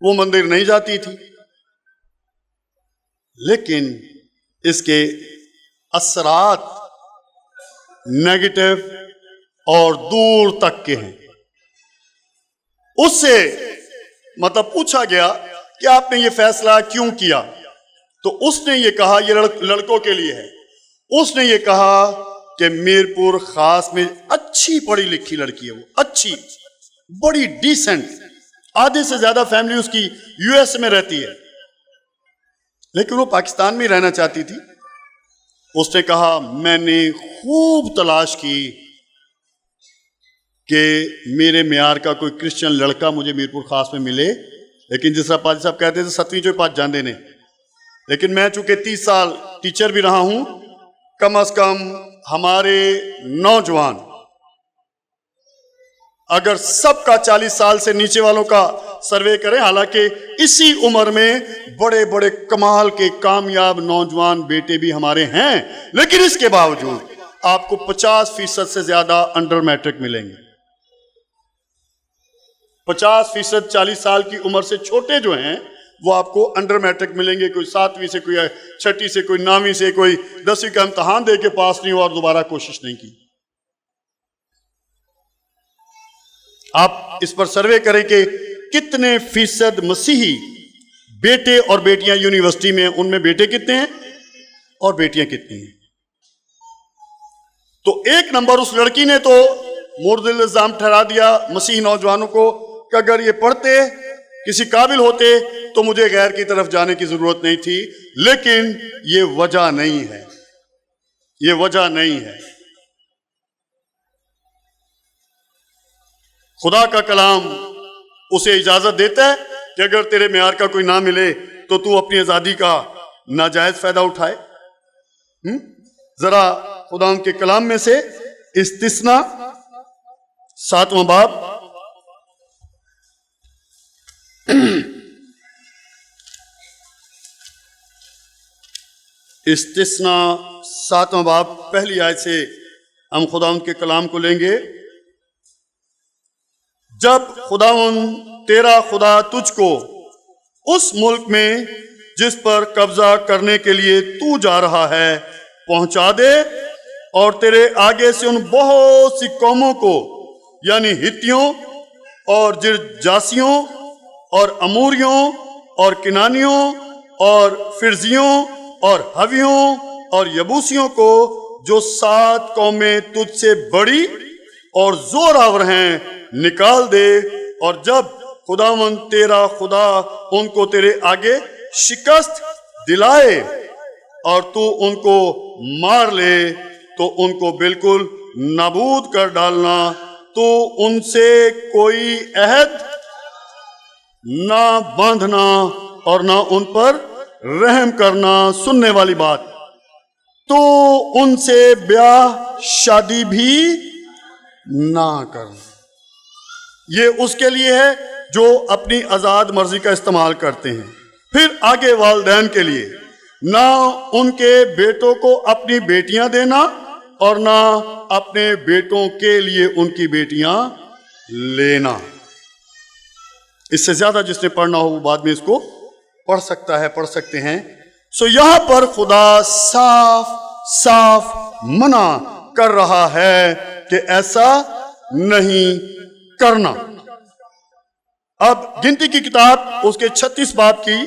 وہ مندر نہیں جاتی تھی، لیکن اس کے اثرات نیگیٹو اور دور تک کے ہیں۔ اس سے پوچھا گیا کہ آپ نے یہ فیصلہ کیوں کیا؟ تو اس نے یہ کہا، یہ لڑکوں کے لیے ہے، اس نے یہ کہا کہ میرپور خاص میں اچھی پڑھی لکھی لڑکی ہے، وہ اچھی بڑی ڈیسنٹ، آدھے سے زیادہ فیملی اس کی یو ایس میں رہتی ہے، لیکن وہ پاکستان میں رہنا چاہتی تھی۔ اس نے کہا میں نے خوب تلاش کی کہ میرے معیار کا کوئی کرسچن لڑکا مجھے میرپور خاص میں ملے، لیکن جس طرح پادری صاحب کہتے تھے 7ویں چوئی 5 جاندے نے، لیکن میں چونکہ 30 سال ٹیچر بھی رہا ہوں، کم از کم ہمارے نوجوان اگر سب کا 40 سال سے نیچے والوں کا سروے کریں، حالانکہ اسی عمر میں بڑے بڑے کمال کے کامیاب نوجوان بیٹے بھی ہمارے ہیں، لیکن اس کے باوجود آپ کو 50% سے زیادہ انڈر میٹرک ملیں گے۔ 50% 40 سال کی عمر سے چھوٹے جو ہیں وہ آپ کو انڈر میٹرک ملیں گے، کوئی 7ویں سے، کوئی 6ٹھی سے، کوئی 9ویں سے، کوئی 10ویں کا امتحان دے کے پاس نہیں ہوا اور دوبارہ کوشش نہیں کی۔ آپ اس پر سروے کریں کہ کتنے فیصد مسیحی بیٹے اور بیٹیاں یونیورسٹی میں ہیں، ان میں بیٹے کتنے ہیں اور بیٹیاں کتنی ہیں؟ تو 1 نمبر اس لڑکی نے تو مورد الزام ٹھہرا دیا مسیحی نوجوانوں کو کہ اگر یہ پڑھتے کسی قابل ہوتے تو مجھے غیر کی طرف جانے کی ضرورت نہیں تھی، لیکن یہ وجہ نہیں ہے، یہ وجہ نہیں ہے۔ خدا کا کلام اسے اجازت دیتا ہے کہ اگر تیرے معیار کا کوئی نہ ملے تو تو اپنی آزادی کا ناجائز فائدہ اٹھائے۔ ذرا خدا ان کے کلام میں سے استثناء 7واں باب استثناء 7واں باب پہلی آیت سے ہم خداوند کے کلام کو لیں گے۔ جب خداوند تیرا خدا تجھ کو اس ملک میں جس پر قبضہ کرنے کے لیے تو جا رہا ہے پہنچا دے، اور تیرے آگے سے ان بہت سی قوموں کو یعنی ہتیوں اور جرجاسیوں اور اموریوں اور کنانیوں اور فرزیوں اور ہویوں اور یبوسیوں کو، جو 7 قومیں تجھ سے بڑی اور زور آور ہیں، نکال دے، اور جب خداوند تیرا خدا ان کو تیرے آگے شکست دلائے اور تو ان کو مار لے تو ان کو بالکل نابود کر ڈالنا۔ تو ان سے کوئی عہد نہ باندھنا اور نہ ان پر رحم کرنا۔ سننے والی بات، تو ان سے بیاہ شادی بھی نہ کرنا۔ یہ اس کے لیے ہے جو اپنی آزاد مرضی کا استعمال کرتے ہیں۔ پھر آگے والدین کے لیے، نہ ان کے بیٹوں کو اپنی بیٹیاں دینا اور نہ اپنے بیٹوں کے لیے ان کی بیٹیاں لینا۔ اس سے زیادہ جس نے پڑھنا ہو وہ بعد میں اس کو پڑھ سکتا ہے، پڑھ سکتے ہیں۔ سو یہاں پر خدا صاف صاف منع کر رہا ہے کہ ایسا نہیں کرنا۔ اب گنتی کی کتاب اس کے 36 باب کی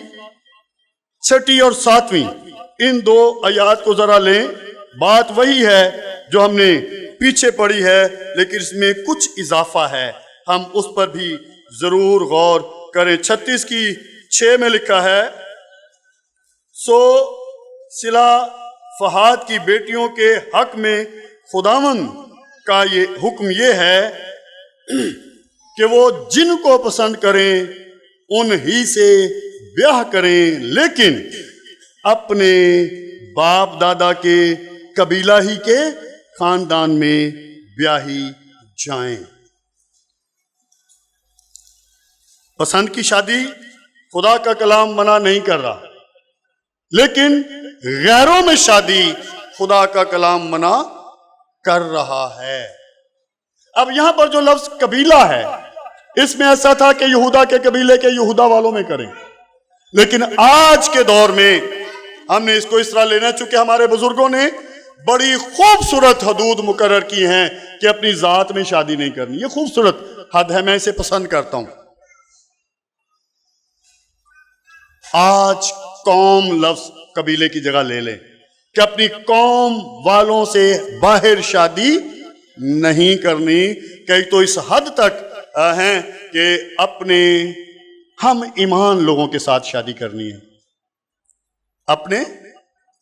6 اور 7ویں ان 2 آیات کو ذرا لیں۔ بات وہی ہے جو ہم نے پیچھے پڑھی ہے، لیکن اس میں کچھ اضافہ ہے، ہم اس پر بھی ضرور غور کریں۔ 36 کی 6 میں لکھا ہے، سو صلہ فہاد کی بیٹیوں کے حق میں خداوند کا یہ حکم یہ ہے کہ وہ جن کو پسند کریں انہی سے بیاہ کریں، لیکن اپنے باپ دادا کے قبیلہ ہی کے خاندان میں بیاہی جائیں۔ پسند کی شادی خدا کا کلام منع نہیں کر رہا، لیکن غیروں میں شادی خدا کا کلام منع کر رہا ہے۔ اب یہاں پر جو لفظ قبیلہ ہے، اس میں ایسا تھا کہ یہودا کے قبیلے کے یہودا والوں میں کریں، لیکن آج کے دور میں ہم نے اس کو اس طرح لینا، چونکہ ہمارے بزرگوں نے بڑی خوبصورت حدود مقرر کی ہیں کہ اپنی ذات میں شادی نہیں کرنی۔ یہ خوبصورت حد ہے، میں اسے پسند کرتا ہوں۔ آج قوم لفظ قبیلے کی جگہ لے لیں، کہ اپنی قوم والوں سے باہر شادی نہیں کرنی. کئی تو اس حد تک ہیں کہ اپنے ہم ایمان لوگوں کے ساتھ شادی کرنی ہے. اپنے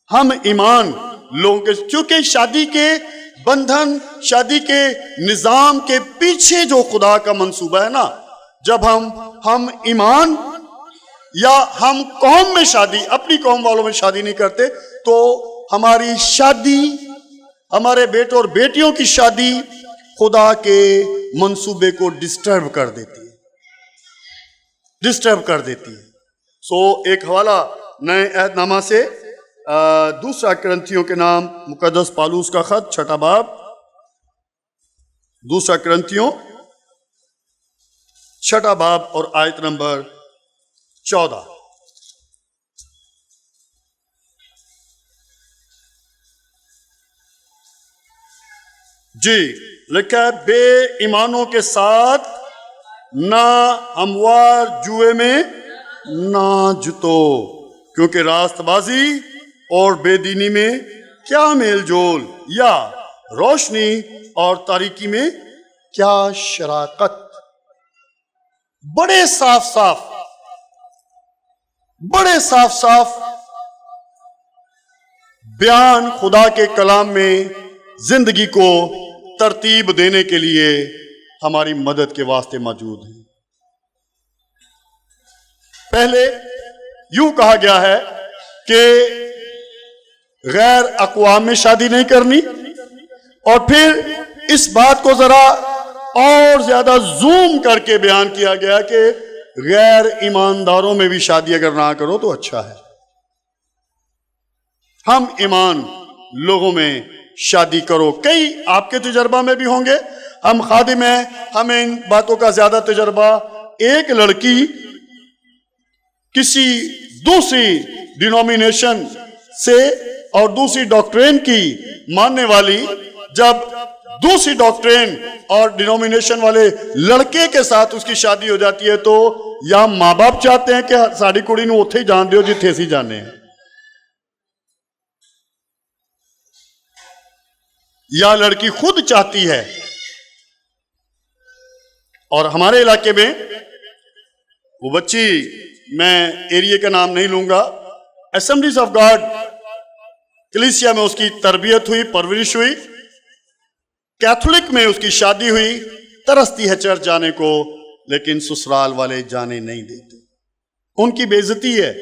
ہم ایمان لوگوں کے، کیونکہ شادی کے بندھن، شادی کے نظام کے پیچھے جو خدا کا منصوبہ ہے نا، جب ہم ایمان یا ہم قوم میں شادی، اپنی قوم والوں میں شادی نہیں کرتے، تو ہماری شادی، ہمارے بیٹوں اور بیٹیوں کی شادی خدا کے منصوبے کو ڈسٹرب کر دیتی ہے. سو ایک حوالہ نئے عہد نامہ سے، دوسرا کرنتھیوں کے نام مقدس پالوس کا خط، 6 باب، دوسرا کرنتھیوں 6 باب اور آیت نمبر 14. جی لکھا ہے، بے ایمانوں کے ساتھ نہ ہموار جوئے میں نہ جتو، کیونکہ راست بازی اور بے دینی میں کیا میل جول، یا روشنی اور تاریکی میں کیا شراکت. بڑے صاف صاف بیان خدا کے کلام میں زندگی کو ترتیب دینے کے لیے ہماری مدد کے واسطے موجود ہیں. پہلے یوں کہا گیا ہے کہ غیر اقوام میں شادی نہیں کرنی، اور پھر اس بات کو ذرا اور زیادہ زوم کر کے بیان کیا گیا کہ غیر ایمانداروں میں بھی شادی اگر نہ کرو تو اچھا ہے. ہم ایمان لوگوں میں شادی کرو. کئی آپ کے تجربہ میں بھی ہوں گے، ہم خادم ہیں، ہمیں ان باتوں کا زیادہ تجربہ. ایک لڑکی کسی دوسری ڈینومینیشن سے اور دوسری ڈاکٹرین کی ماننے والی، جب دوسری ڈاکٹرین اور ڈینومینیشن والے لڑکے کے ساتھ اس کی شادی ہو جاتی ہے، تو یا ماں باپ چاہتے ہیں کہ ساری کڑی نو اوتھے ہی جان دیو جتھے اسی جانے ہیں، یا لڑکی خود چاہتی ہے. اور ہمارے علاقے میں وہ بچی، میں ایریے کا نام نہیں لوں گا، اسمبلیز آف گاڈ کلیسیا میں اس کی تربیت ہوئی، پرورش ہوئی، کیتھولک میں اس کی شادی ہوئی، ترستی ہے چرچ جانے کو، لیکن سسرال والے جانے نہیں دیتے. ان کی بے عزتی ہے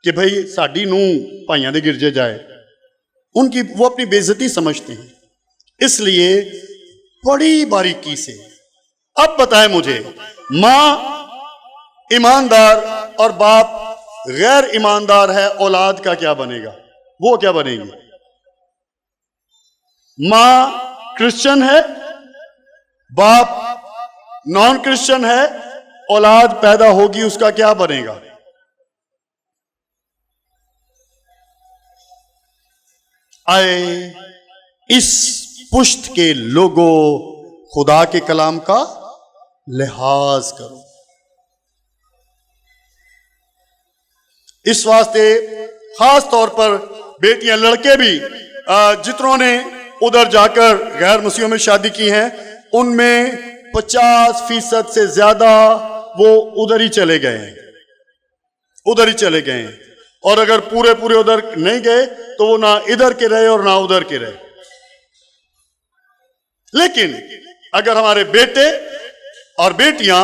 کہ بھئی ساڈی نوں بھائیاں دے گرجے جائے. وہ اپنی بے عزتی سمجھتے ہیں. اس لیے بڑی باریکی سے اب بتائیں مجھے، ماں ایماندار اور باپ غیر ایماندار ہے، اولاد کا کیا بنے گا؟ وہ کیا بنے گی؟ ماں کرسچن ہے، باپ نان کرسچن ہے، اولاد پیدا ہوگی، اس کا کیا بنے گا؟ آئے اس پشت کے لوگوں خدا کے کلام کا لحاظ کرو. اس واسطے خاص طور پر بیٹیاں، لڑکے بھی جتنوں نے ادھر جا کر غیر مسیحوں میں شادی کی ہیں، ان میں 50% سے زیادہ وہ ادھر ہی چلے گئے ہیں. اور اگر پورے ادھر نہیں گئے تو وہ نہ ادھر کے رہے اور نہ ادھر کے رہے. لیکن اگر ہمارے بیٹے اور بیٹیاں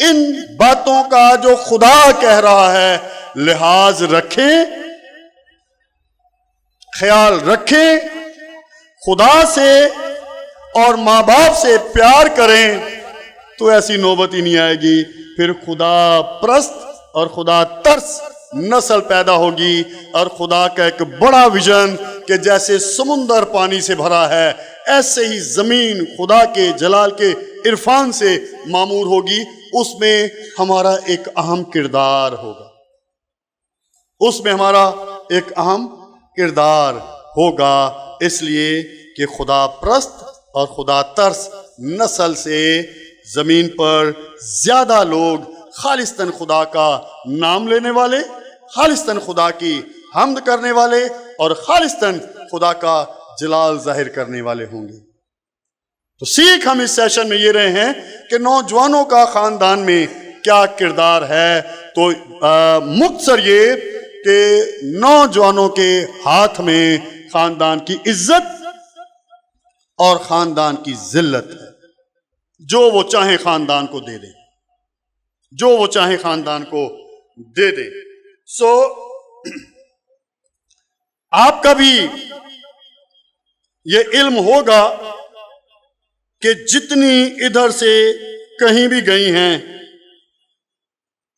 ان باتوں کا جو خدا کہہ رہا ہے لحاظ رکھیں، خیال رکھیں، خدا سے اور ماں باپ سے پیار کریں، تو ایسی نوبت ہی نہیں آئے گی. پھر خدا پرست اور خدا ترس نسل پیدا ہوگی، اور خدا کا ایک بڑا ویژن کہ جیسے سمندر پانی سے بھرا ہے، ایسے ہی زمین خدا کے جلال کے عرفان سے معمور ہوگی. اس میں ہمارا ایک اہم کردار ہوگا، اس لیے کہ خدا پرست اور خدا ترس نسل سے زمین پر زیادہ لوگ خالصتاً خدا کا نام لینے والے، خالصتاً خدا کی حمد کرنے والے اور خالصتاً خدا کا جلال ظاہر کرنے والے ہوں گے۔ تو سیکھ ہم اس سیشن میں یہ رہے ہیں کہ نوجوانوں کا خاندان میں کیا کردار ہے۔ تو مختصر یہ کہ نوجوانوں کے ہاتھ میں خاندان کی عزت اور خاندان کی ذلت ہے۔ جو وہ چاہیں خاندان کو دے دیں، جو وہ چاہیں خاندان کو دے دیں۔ سو آپ کا بھی یہ علم ہوگا کہ جتنی ادھر سے کہیں بھی گئی ہیں،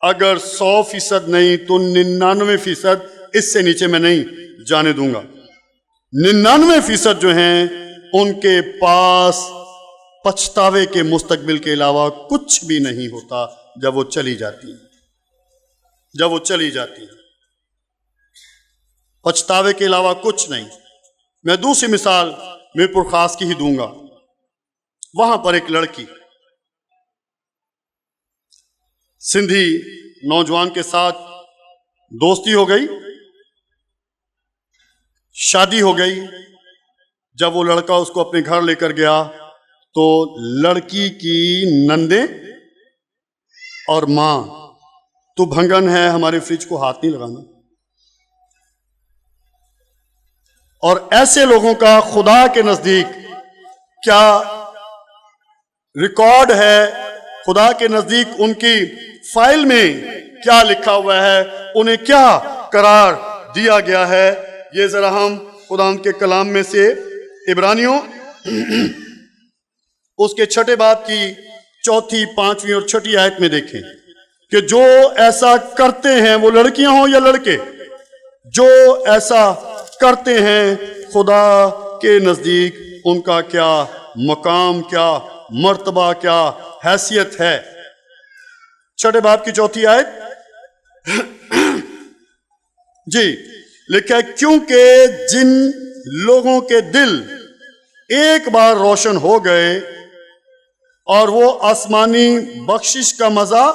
اگر 100% نہیں تو 99% اس سے نیچے میں نہیں جانے دوں گا۔ 99% جو ہیں ان کے پاس پچھتاوے کے مستقبل کے علاوہ کچھ بھی نہیں ہوتا جب وہ چلی جاتی ہیں، جب وہ چلی جاتی ہیں، پچھتاوے کے علاوہ کچھ نہیں۔ میں دوسری مثال میرپور خاص کی ہی دوں گا۔ وہاں پر ایک لڑکی سندھی نوجوان کے ساتھ دوستی ہو گئی، شادی ہو گئی۔ جب وہ لڑکا اس کو اپنے گھر لے کر گیا تو لڑکی کی نندیں اور ماں، تو بھنگن ہے، ہمارے فریج کو ہاتھ نہیں لگانا۔ اور ایسے لوگوں کا خدا کے نزدیک کیا ریکارڈ ہے، خدا کے نزدیک ان کی فائل میں کیا لکھا ہوا ہے، انہیں کیا قرار دیا گیا ہے، یہ ذرا ہم خدا کے کلام میں سے عبرانیوں اس کے 6 باب کی 4، 5 اور 6 آیت میں دیکھیں کہ جو ایسا کرتے ہیں، وہ لڑکیاں ہوں یا لڑکے، جو ایسا کرتے ہیں خدا کے نزدیک ان کا کیا مقام، کیا مرتبہ، کیا حیثیت ہے۔ 6 باب کی 4 آیت جی لکھا ہے، کیونکہ جن لوگوں کے دل ایک بار روشن ہو گئے اور وہ آسمانی بخشش کا مزہ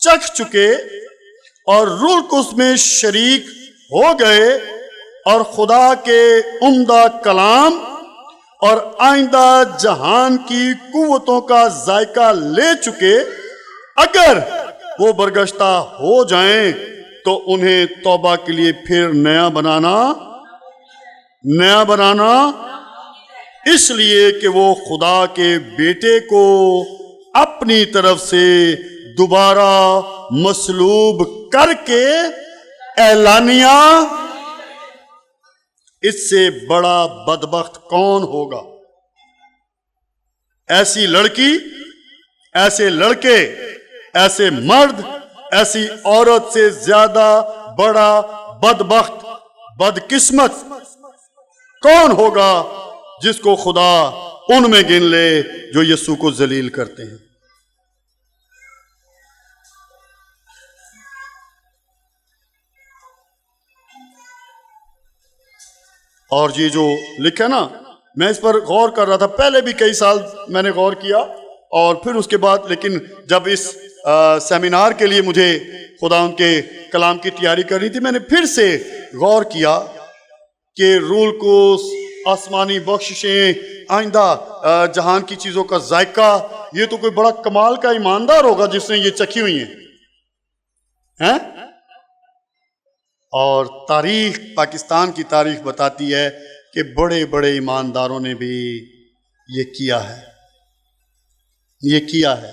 چکھ چکے اور روح القدس میں شریک ہو گئے اور خدا کے عمدہ کلام اور آئندہ جہان کی قوتوں کا ذائقہ لے چکے، اگر وہ برگشتہ ہو جائیں تو انہیں توبہ کے لیے پھر نیا بنانا اس لیے کہ وہ خدا کے بیٹے کو اپنی طرف سے دوبارہ مصلوب کر کے اعلانیہ، اس سے بڑا بدبخت کون ہوگا؟ ایسی لڑکی، ایسے لڑکے، ایسے مرد، ایسی عورت سے زیادہ بڑا بدبخت، بدقسمت کون ہوگا جس کو خدا ان میں گن لے جو یسوع کو ذلیل کرتے ہیں۔ اور یہ جو لکھا نا، میں اس پر غور کر رہا تھا، پہلے بھی کئی سال میں نے غور کیا اور پھر اس کے بعد، لیکن جب اس سیمینار کے لیے مجھے خدا ان کے کلام کی تیاری کرنی تھی، میں نے پھر سے غور کیا کہ روح القدس، آسمانی بخششیں، آئندہ جہان کی چیزوں کا ذائقہ، یہ تو کوئی بڑا کمال کا ایماندار ہوگا جس نے یہ چکھی ہوئی ہیں۔ اور تاریخ، پاکستان کی تاریخ بتاتی ہے کہ بڑے بڑے ایمانداروں نے بھی یہ کیا ہے، یہ کیا ہے۔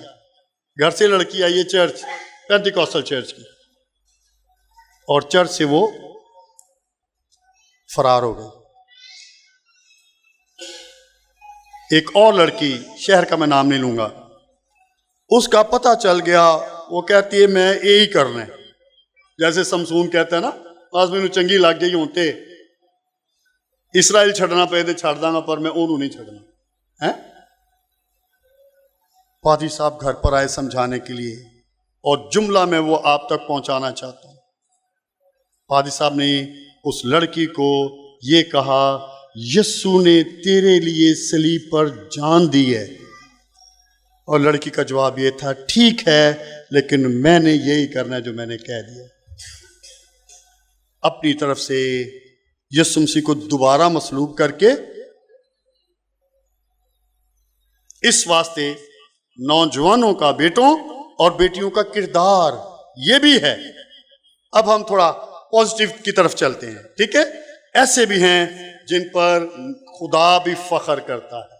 گھر سے لڑکی آئی ہے چرچ، پینٹیکوسٹل چرچ کی، اور چرچ سے وہ فرار ہو گئی۔ ایک اور لڑکی، شہر کا میں نام نہیں لوں گا، اس کا پتہ چل گیا، وہ کہتی ہے میں یہی کرنا ہے، جیسے سمسون کہتا ہے نا، آج میں چنگی لگ گئی ہوتے اسرائیل چھڑنا پہ دے چھڑ داں گا، پر میں انہوں نہیں چھڑنا۔ پادری صاحب گھر پر آئے سمجھانے کے لیے، اور جملہ میں وہ آپ تک پہنچانا چاہتا ہوں۔ پادری صاحب نے اس لڑکی کو یہ کہا، یسوع نے تیرے لیے صلیب پر جان دی ہے، اور لڑکی کا جواب یہ تھا، ٹھیک ہے لیکن میں نے یہی کرنا ہے جو میں نے کہہ دیا۔ اپنی طرف سے یسوع مسیح کو دوبارہ مصلوب کر کے. اس واسطے نوجوانوں کا بیٹوں اور بیٹیوں کا کردار یہ بھی ہے. اب ہم تھوڑا پازیٹیو کی طرف چلتے ہیں. ٹھیک ہے؟ ایسے بھی ہیں جن پر خدا بھی فخر کرتا ہے.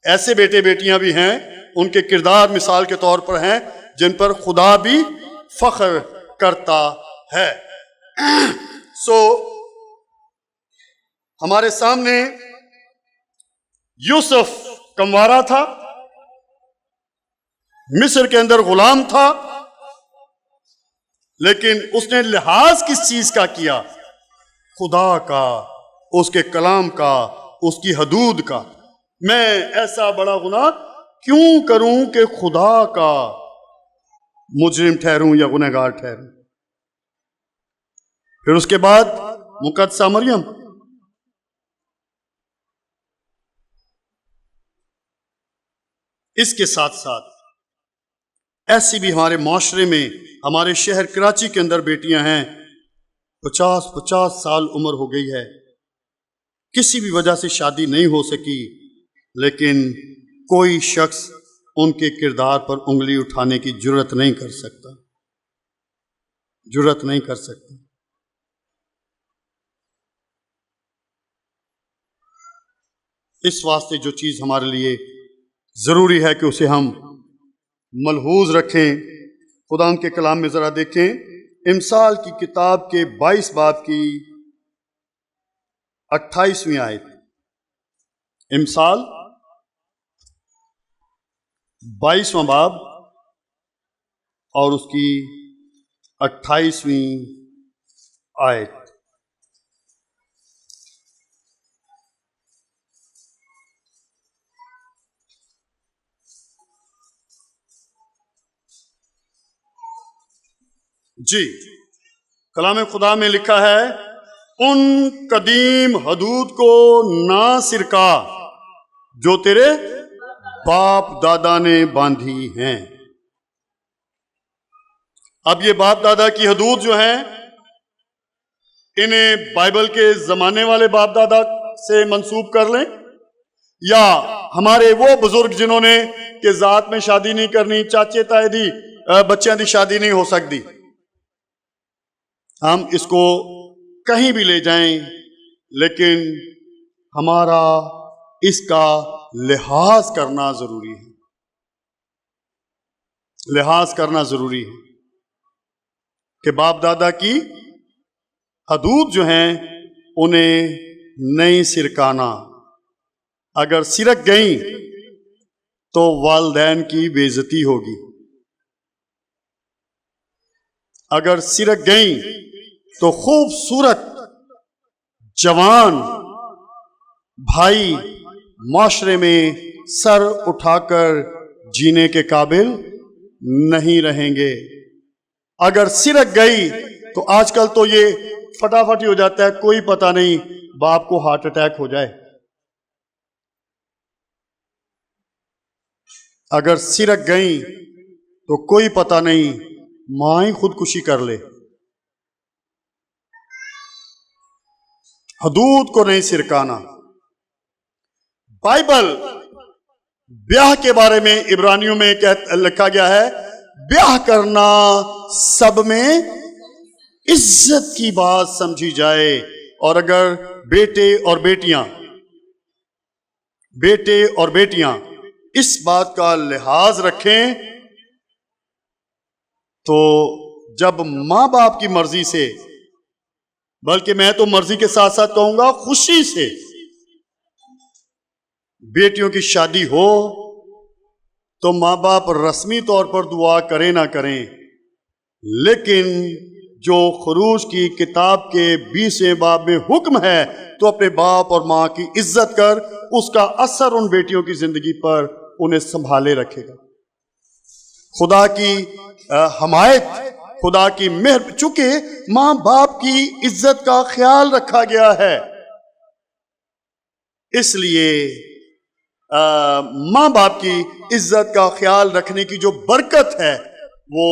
ایسے بیٹے بیٹیاں بھی ہیں، ان کے کردار مثال کے طور پر ہیں جن پر خدا بھی فخر کرتا ہے. ہمارے سامنے یوسف کموارا تھا، مصر کے اندر غلام تھا، لیکن اس نے لحاظ کس چیز کا کیا؟ خدا کا، اس کے کلام کا، اس کی حدود کا. میں ایسا بڑا گناہ کیوں کروں کہ خدا کا مجرم ٹھہروں یا گنہگار ٹھہروں؟ پھر اس کے بعد مقدسہ مریم، اس کے ساتھ ساتھ ایسی بھی ہمارے معاشرے میں، ہمارے شہر کراچی کے اندر بیٹیاں ہیں، 50 سال عمر ہو گئی ہے، کسی بھی وجہ سے شادی نہیں ہو سکی، لیکن کوئی شخص ان کے کردار پر انگلی اٹھانے کی جرت نہیں کر سکتا. اس واسطے جو چیز ہمارے لیے ضروری ہے کہ اسے ہم ملحوظ رکھیں. خدا کے کلام میں ذرا دیکھیں، امثال کی کتاب کے 22 باب کی 28ویں آیت. امثال 22واں باب اور اس کی 28ویں آیت. جی، کلام خدا میں لکھا ہے، ان قدیم حدود کو نہ سرکا جو تیرے باپ دادا نے باندھی ہیں. اب یہ باپ دادا کی حدود جو ہیں، انہیں بائبل کے زمانے والے باپ دادا سے منسوب کر لیں، یا ہمارے وہ بزرگ جنہوں نے کہ ذات میں شادی نہیں کرنی، چاچے تائے دی بچیاں دی شادی نہیں ہو سکتی، ہم اس کو کہیں بھی لے جائیں، لیکن ہمارا اس کا لحاظ کرنا ضروری ہے. لحاظ کرنا ضروری ہے کہ باپ دادا کی حدود جو ہیں انہیں نہیں سرکانا. اگر سرک گئیں تو والدین کی بے عزتی ہوگی. اگر سرک گئیں تو خوبصورت جوان بھائی معاشرے میں سر اٹھا کر جینے کے قابل نہیں رہیں گے. اگر سرک گئی تو آج کل تو یہ فٹافٹ ہی ہو جاتا ہے، کوئی پتہ نہیں باپ کو ہارٹ اٹیک ہو جائے. اگر سرک گئیں تو کوئی پتہ نہیں ماں ہی خودکشی کر لے. حدود کو نہیں سرکانا. بائبل بیاہ کے بارے میں عبرانیوں میں لکھا گیا ہے، بیاہ کرنا سب میں عزت کی بات سمجھی جائے، اور اگر بیٹے اور بیٹیاں اس بات کا لحاظ رکھیں تو جب ماں باپ کی مرضی سے، بلکہ میں تو مرضی کے ساتھ ساتھ کہوں گا خوشی سے، بیٹیوں کی شادی ہو تو ماں باپ رسمی طور پر دعا کریں نہ کریں، لیکن جو خروج کی کتاب کے 20ویں باب میں حکم ہے تو اپنے باپ اور ماں کی عزت کر، اس کا اثر ان بیٹیوں کی زندگی پر انہیں سنبھالے رکھے گا. خدا کی حمایت، خدا کی مہر، چونکہ ماں باپ کی عزت کا خیال رکھا گیا ہے، اس لیے ماں باپ کی عزت کا خیال رکھنے کی جو برکت ہے وہ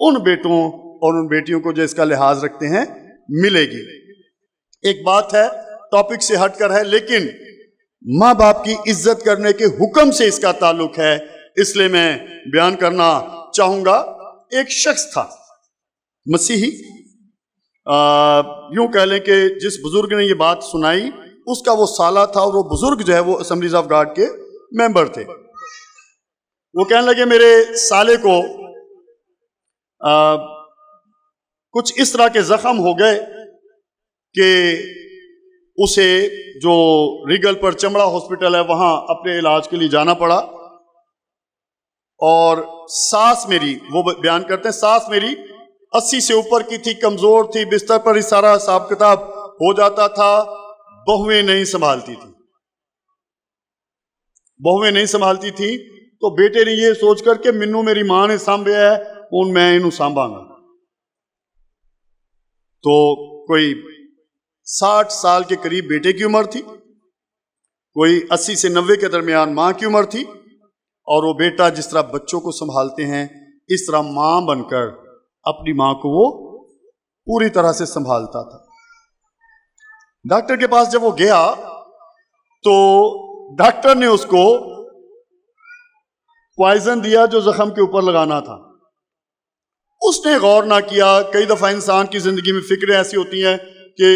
ان بیٹوں اور ان بیٹیوں کو جو اس کا لحاظ رکھتے ہیں ملے گی. ایک بات ہے ٹاپک سے ہٹ کر ہے، لیکن ماں باپ کی عزت کرنے کے حکم سے اس کا تعلق ہے، اس لیے میں بیان کرنا چاہوں گا۔ ایک شخص تھا مسیحی، یوں کہہ لیں کہ جس بزرگ نے یہ بات سنائی اس کا وہ سالہ تھا، اور وہ بزرگ جو ہے وہ اسمبلیز آف گاڈ کے ممبر تھے۔ وہ کہنے لگے میرے سالے کو کچھ اس طرح کے زخم ہو گئے کہ اسے جو ریگل پر چمڑا ہاسپٹل ہے وہاں اپنے علاج کے لیے جانا پڑا، اور ساس میری، وہ بیان کرتے ہیں، ساس میری 80 سے اوپر کی تھی، کمزور تھی، بستر پر ہی سارا حساب کتاب ہو جاتا تھا، بہویں نہیں سنبھالتی تھی، بہویں نہیں سنبھالتی تھی۔ تو بیٹے نے یہ سوچ کر کہ منو میری ماں نے سانبھیا ہے، میں انہوں سانبھاں گا۔ تو کوئی 60 سال کے قریب بیٹے کی عمر تھی، کوئی 80 سے 90 کے درمیان ماں کی عمر تھی، اور وہ بیٹا جس طرح بچوں کو سنبھالتے ہیں اس طرح ماں بن کر اپنی ماں کو وہ پوری طرح سے سنبھالتا تھا۔ ڈاکٹر کے پاس جب وہ گیا تو ڈاکٹر نے اس کو پوائزن دیا جو زخم کے اوپر لگانا تھا۔ اس نے غور نہ کیا۔ کئی دفعہ انسان کی زندگی میں فکریں ایسی ہوتی ہیں کہ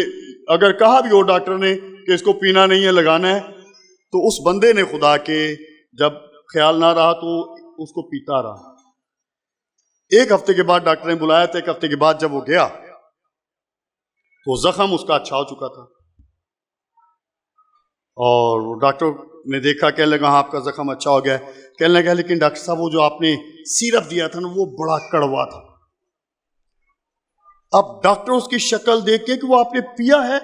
اگر کہا بھی ہو ڈاکٹر نے کہ اس کو پینا نہیں ہے، لگانا ہے، تو اس بندے نے خدا کے جب خیال نہ رہا تو اس کو پیتا رہا۔ ایک ہفتے کے بعد ڈاکٹر نے بلایا تھا، ایک ہفتے کے بعد جب وہ گیا تو زخم اس کا اچھا ہو چکا تھا، اور وہ ڈاکٹر نے دیکھا، کہنے لگا ہاں آپ کا زخم اچھا ہو گیا ہے۔ کہنے لگا لیکن ڈاکٹر صاحب وہ جو آپ نے سیرپ دیا تھا نا وہ بڑا کڑوا تھا۔ اب ڈاکٹر اس کی شکل دیکھ کے کہ وہ آپ نے پیا ہے،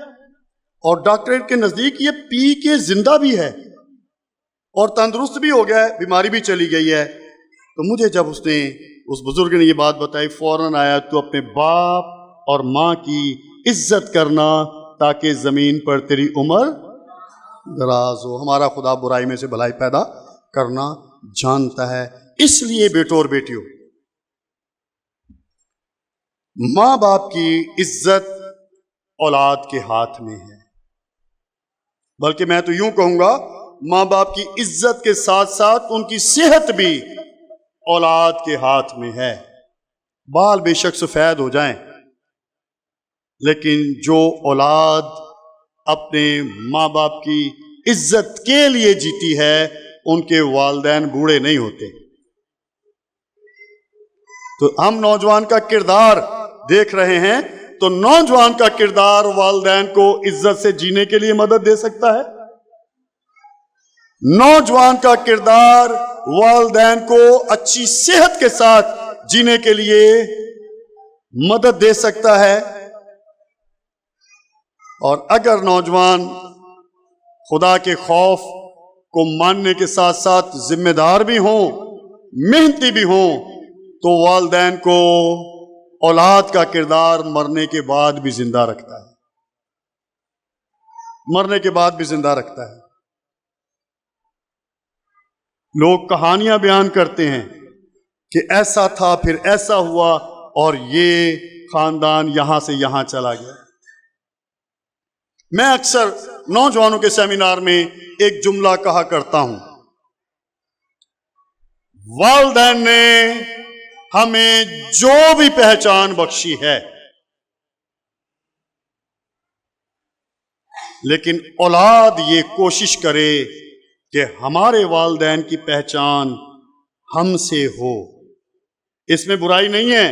اور ڈاکٹر کے نزدیک یہ پی کے زندہ بھی ہے اور تندرست بھی ہو گیا ہے، بیماری بھی چلی گئی ہے۔ تو مجھے جب اس بزرگ نے یہ بات بتائی، فوراً آیا تو اپنے باپ اور ماں کی عزت کرنا تاکہ زمین پر تیری عمر دراز ہو۔ ہمارا خدا برائی میں سے بھلائی پیدا کرنا جانتا ہے۔ اس لیے بیٹوں اور بیٹیوں، ماں باپ کی عزت اولاد کے ہاتھ میں ہے، بلکہ میں تو یوں کہوں گا ماں باپ کی عزت کے ساتھ ساتھ ان کی صحت بھی اولاد کے ہاتھ میں ہے۔ بال بے شک سفید ہو جائیں، لیکن جو اولاد اپنے ماں باپ کی عزت کے لیے جیتی ہے ان کے والدین بوڑھے نہیں ہوتے۔ تو ہم نوجوان کا کردار دیکھ رہے ہیں، تو نوجوان کا کردار والدین کو عزت سے جینے کے لیے مدد دے سکتا ہے۔ نوجوان کا کردار والدین کو اچھی صحت کے ساتھ جینے کے لیے مدد دے سکتا ہے۔ اور اگر نوجوان خدا کے خوف کو ماننے کے ساتھ ساتھ ذمہ دار بھی ہوں، محنتی بھی ہوں، تو والدین کو اولاد کا کردار مرنے کے بعد بھی زندہ رکھتا ہے، مرنے کے بعد بھی زندہ رکھتا ہے۔ لوگ کہانیاں بیان کرتے ہیں کہ ایسا تھا پھر ایسا ہوا اور یہ خاندان یہاں سے یہاں چلا گیا۔ میں اکثر نوجوانوں کے سیمینار میں ایک جملہ کہا کرتا ہوں، والدین نے ہمیں جو بھی پہچان بخشی ہے، لیکن اولاد یہ کوشش کرے کہ ہمارے والدین کی پہچان ہم سے ہو۔ اس میں برائی نہیں ہے،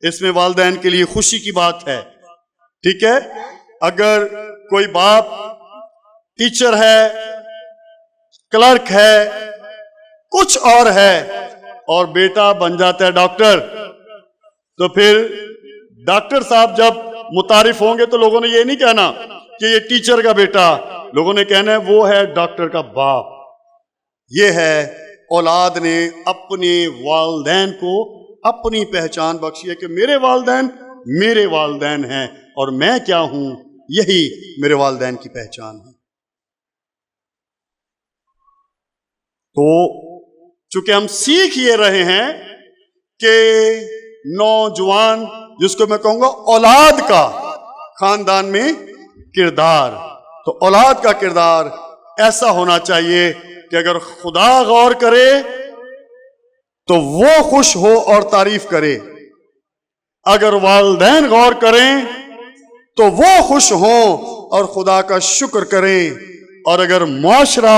اس میں والدین کے لیے خوشی کی بات ہے، ٹھیک ہے۔ اگر کوئی باپ ٹیچر ہے، کلرک ہے، کچھ اور ہے، اور بیٹا بن جاتا ہے ڈاکٹر، تو پھر ڈاکٹر صاحب جب متعارف ہوں گے تو لوگوں نے یہ نہیں کہنا کہ یہ ٹیچر کا بیٹا، لوگوں نے کہنا ہے وہ ہے ڈاکٹر کا باپ۔ یہ ہے اولاد نے اپنے والدین کو اپنی پہچان بخشی ہے کہ میرے والدین ہیں، اور میں کیا ہوں یہی میرے والدین کی پہچان ہے۔ تو چونکہ ہم سیکھ یہ رہے ہیں کہ نوجوان، جس کو میں کہوں گا اولاد کا خاندان میں کردار. تو اولاد کا کردار ایسا ہونا چاہیے کہ اگر خدا غور کرے تو وہ خوش ہو اور تعریف کرے، اگر والدین غور کریں تو وہ خوش ہوں اور خدا کا شکر کریں، اور اگر معاشرہ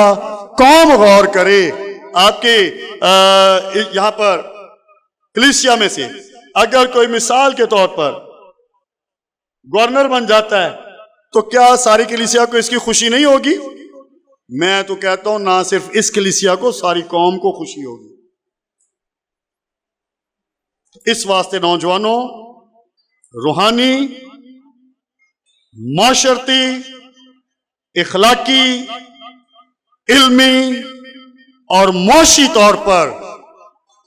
قوم غور کرے. آپ کے یہاں پر کلیسیا میں سے اگر کوئی مثال کے طور پر گورنر بن جاتا ہے تو کیا ساری کلیسیا کو اس کی خوشی نہیں ہوگی؟ میں تو کہتا ہوں نہ صرف اس کلیسیا کو، ساری قوم کو خوشی ہوگی. اس واسطے نوجوانوں، روحانی، معاشرتی، اخلاقی، علمی اور معاشی طور پر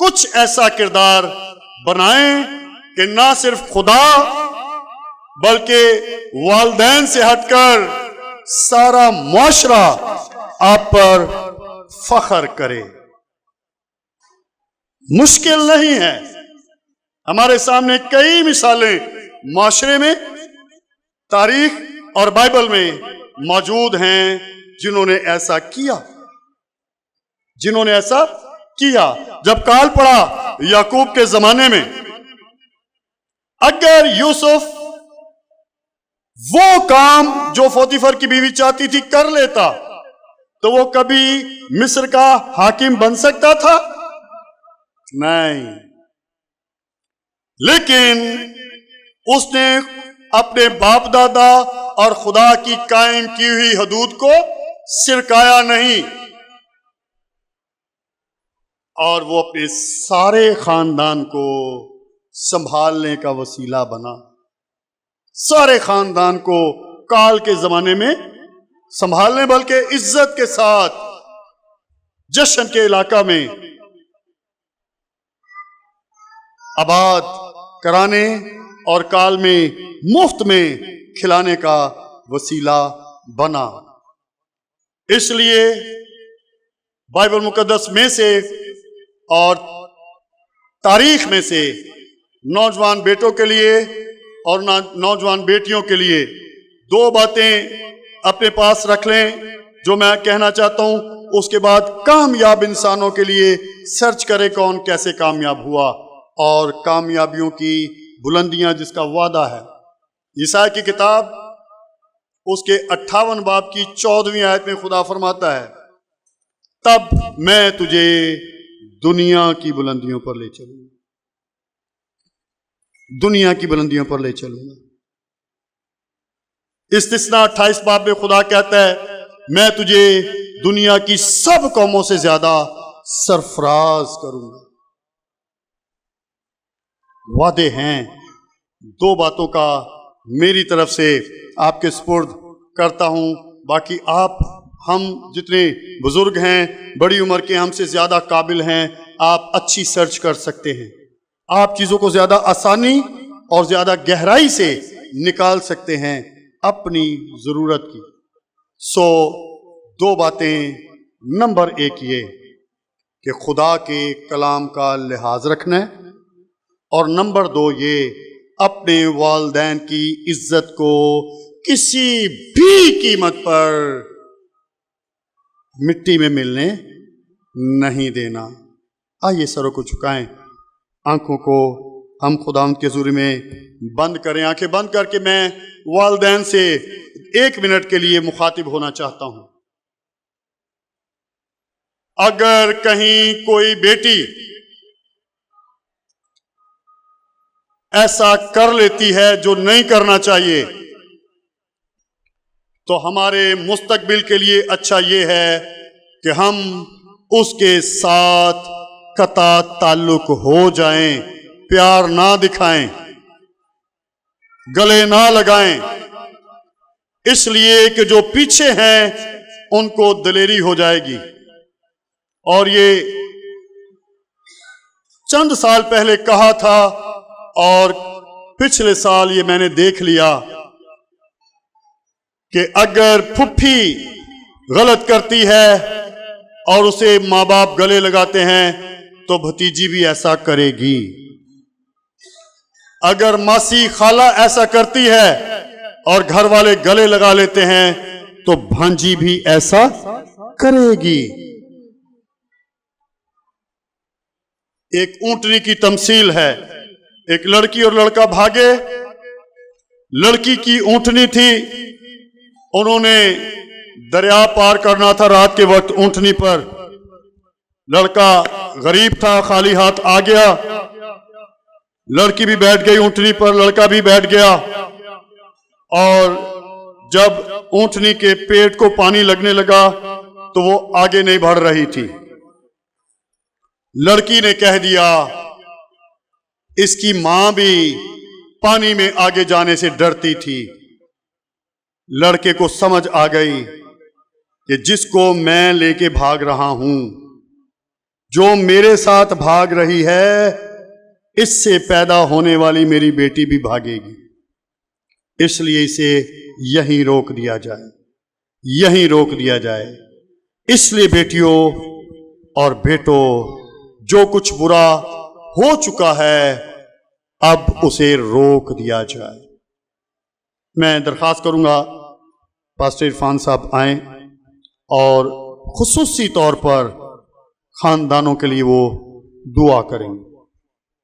کچھ ایسا کردار بنائیں کہ نہ صرف خدا بلکہ والدین سے ہٹ کر سارا معاشرہ آپ پر فخر کرے. مشکل نہیں ہے، ہمارے سامنے کئی مثالیں معاشرے میں، تاریخ اور بائبل میں موجود ہیں جنہوں نے ایسا کیا. جب کال پڑا یعقوب کے زمانے میں، اگر یوسف وہ کام جو پوتیفر کی بیوی چاہتی تھی کر لیتا تو وہ کبھی مصر کا حاکم بن سکتا تھا؟ نہیں. لیکن اس نے اپنے باپ دادا اور خدا کی قائم کی ہوئی حدود کو سرکایا نہیں، اور وہ اپنے سارے خاندان کو سنبھالنے کا وسیلہ بنا. سارے خاندان کو کال کے زمانے میں سنبھالنے، بلکہ عزت کے ساتھ جشن کے علاقہ میں آباد کرانے اور کال میں مفت میں کھلانے کا وسیلہ بنا. اس لیے بائبل مقدس میں سے اور تاریخ میں سے نوجوان بیٹوں کے لیے اور نوجوان بیٹیوں کے لیے دو باتیں اپنے پاس رکھ لیں جو میں کہنا چاہتا ہوں. اس کے بعد کامیاب انسانوں کے لیے سرچ کرے کون کیسے کامیاب ہوا، اور کامیابیوں کی بلندیاں جس کا وعدہ ہے. یسایا کی کتاب اس کے 58 باب کی 14ویں آیت میں خدا فرماتا ہے، تب میں تجھے دنیا کی بلندیوں پر لے چلوں گا. دنیا کی بلندیوں پر لے چلوں گا. استثناء 28 باب میں خدا کہتا ہے، میں تجھے دنیا کی سب قوموں سے زیادہ سرفراز کروں گا. وعدے ہیں. دو باتوں کا میری طرف سے آپ کے سپرد کرتا ہوں. باقی آپ، ہم جتنے بزرگ ہیں، بڑی عمر کے، ہم سے زیادہ قابل ہیں، آپ اچھی سرچ کر سکتے ہیں. آپ چیزوں کو زیادہ آسانی اور زیادہ گہرائی سے نکال سکتے ہیں اپنی ضرورت کی. دو باتیں. نمبر 1 یہ کہ خدا کے کلام کا لحاظ رکھنا ہے، اور نمبر 2 یہ اپنے والدین کی عزت کو کسی بھی قیمت پر مٹی میں ملنے نہیں دینا. آئیے سروں کو جھکائیں، آنکھوں کو ہم خداوند کے حضور میں بند کریں. آنکھیں بند کر کے میں والدین سے 1 منٹ کے لیے مخاطب ہونا چاہتا ہوں. اگر کہیں کوئی بیٹی ایسا کر لیتی ہے جو نہیں کرنا چاہیے، تو ہمارے مستقبل کے لیے اچھا یہ ہے کہ ہم اس کے ساتھ قطع تعلق ہو جائیں، پیار نہ دکھائیں، گلے نہ لگائیں، اس لیے کہ جو پیچھے ہیں ان کو دلیری ہو جائے گی. اور یہ چند سال پہلے کہا تھا، اور پچھلے سال یہ میں نے دیکھ لیا کہ اگر پھپھی غلط کرتی ہے اور اسے ماں باپ گلے لگاتے ہیں تو بھتیجی بھی ایسا کرے گی. اگر ماسی خالہ ایسا کرتی ہے اور گھر والے گلے لگا لیتے ہیں تو بھانجی بھی ایسا کرے گی۔ ایک اونٹنی کی تمثیل ہے، ایک لڑکی اور لڑکا بھاگے، لڑکی کی اونٹنی تھی، انہوں نے دریا پار کرنا تھا رات کے وقت اونٹنی پر، لڑکا غریب تھا خالی ہاتھ آ گیا، لڑکی بھی بیٹھ گئی اونٹنی پر، لڑکا بھی بیٹھ گیا، اور جب اونٹنی کے پیٹ کو پانی لگنے لگا تو وہ آگے نہیں بڑھ رہی تھی۔ لڑکی نے کہہ دیا، اس کی ماں بھی پانی میں آگے جانے سے ڈرتی تھی۔ لڑکے کو سمجھ آ گئی کہ جس کو میں لے کے بھاگ رہا ہوں، جو میرے ساتھ بھاگ رہی ہے، اس سے پیدا ہونے والی میری بیٹی بھی بھاگے گی، اس لیے اسے یہیں روک دیا جائے، یہیں روک دیا جائے۔ اس لیے بیٹیوں اور بیٹوں، جو کچھ برا ہو چکا ہے اب اسے روک دیا جائے۔ میں درخواست کروں گا پاسٹر عرفان صاحب آئیں اور خصوصی طور پر خاندانوں کے لیے وہ دعا کریں گے۔